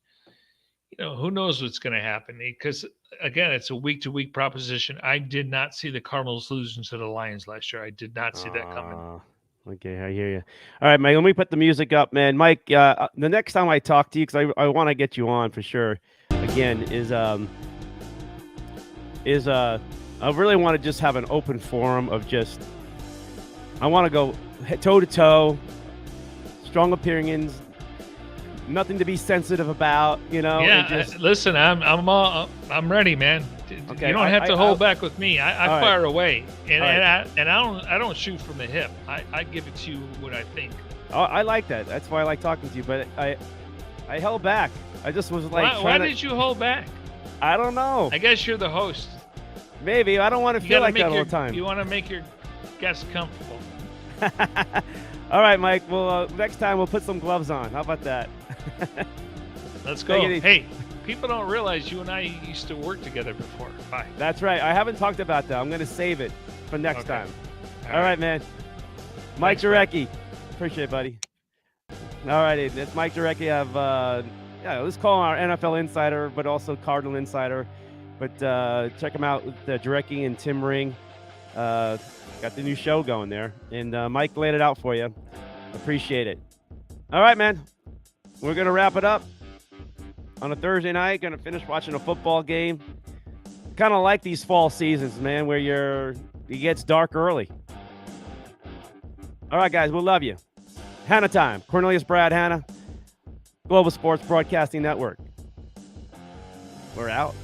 who knows what's going to happen? Because again, it's a week-to-week proposition. I did not see the Cardinals losing to the Lions last year. I did not see that coming. Okay, I hear you. All right, Mike. Let me put the music up, man. Mike, the next time I talk to you, because I want to get you on for sure. Again, I really want to just have an open forum of just. I want to go toe to toe, strong opinions, nothing to be sensitive about, Yeah, just, listen, I'm ready, man. Okay, you don't have to hold back with me. I right. fire away, and All and I don't shoot from the hip. I give it to you what I think. I like that. That's why I like talking to you. But I held back. I just was like, why did you hold back? I don't know. I guess you're the host. Maybe I don't want to feel like that all the time. You want to make your guests comfortable. All right, Mike. Well, next time we'll put some gloves on. How about that? Let's go. Hey, people don't realize you and I used to work together before. Bye. That's right. I haven't talked about that. I'm going to save it for next time. All right, man. Mike Jurecki. Appreciate it, buddy. All righty. That's Mike Jurecki of, let's call him our NFL insider, but also Cardinal insider. But check him out with Jurecki and Tim Ring. Got the new show going there. And Mike laid it out for you. Appreciate it. All right, man. We're going to wrap it up on a Thursday night. Going to finish watching a football game. Kind of like these fall seasons, man, where it gets dark early. All right, guys. We'll love you. Hannah time. Cornelius Brad Hannah. Global Sports Broadcasting Network. We're out.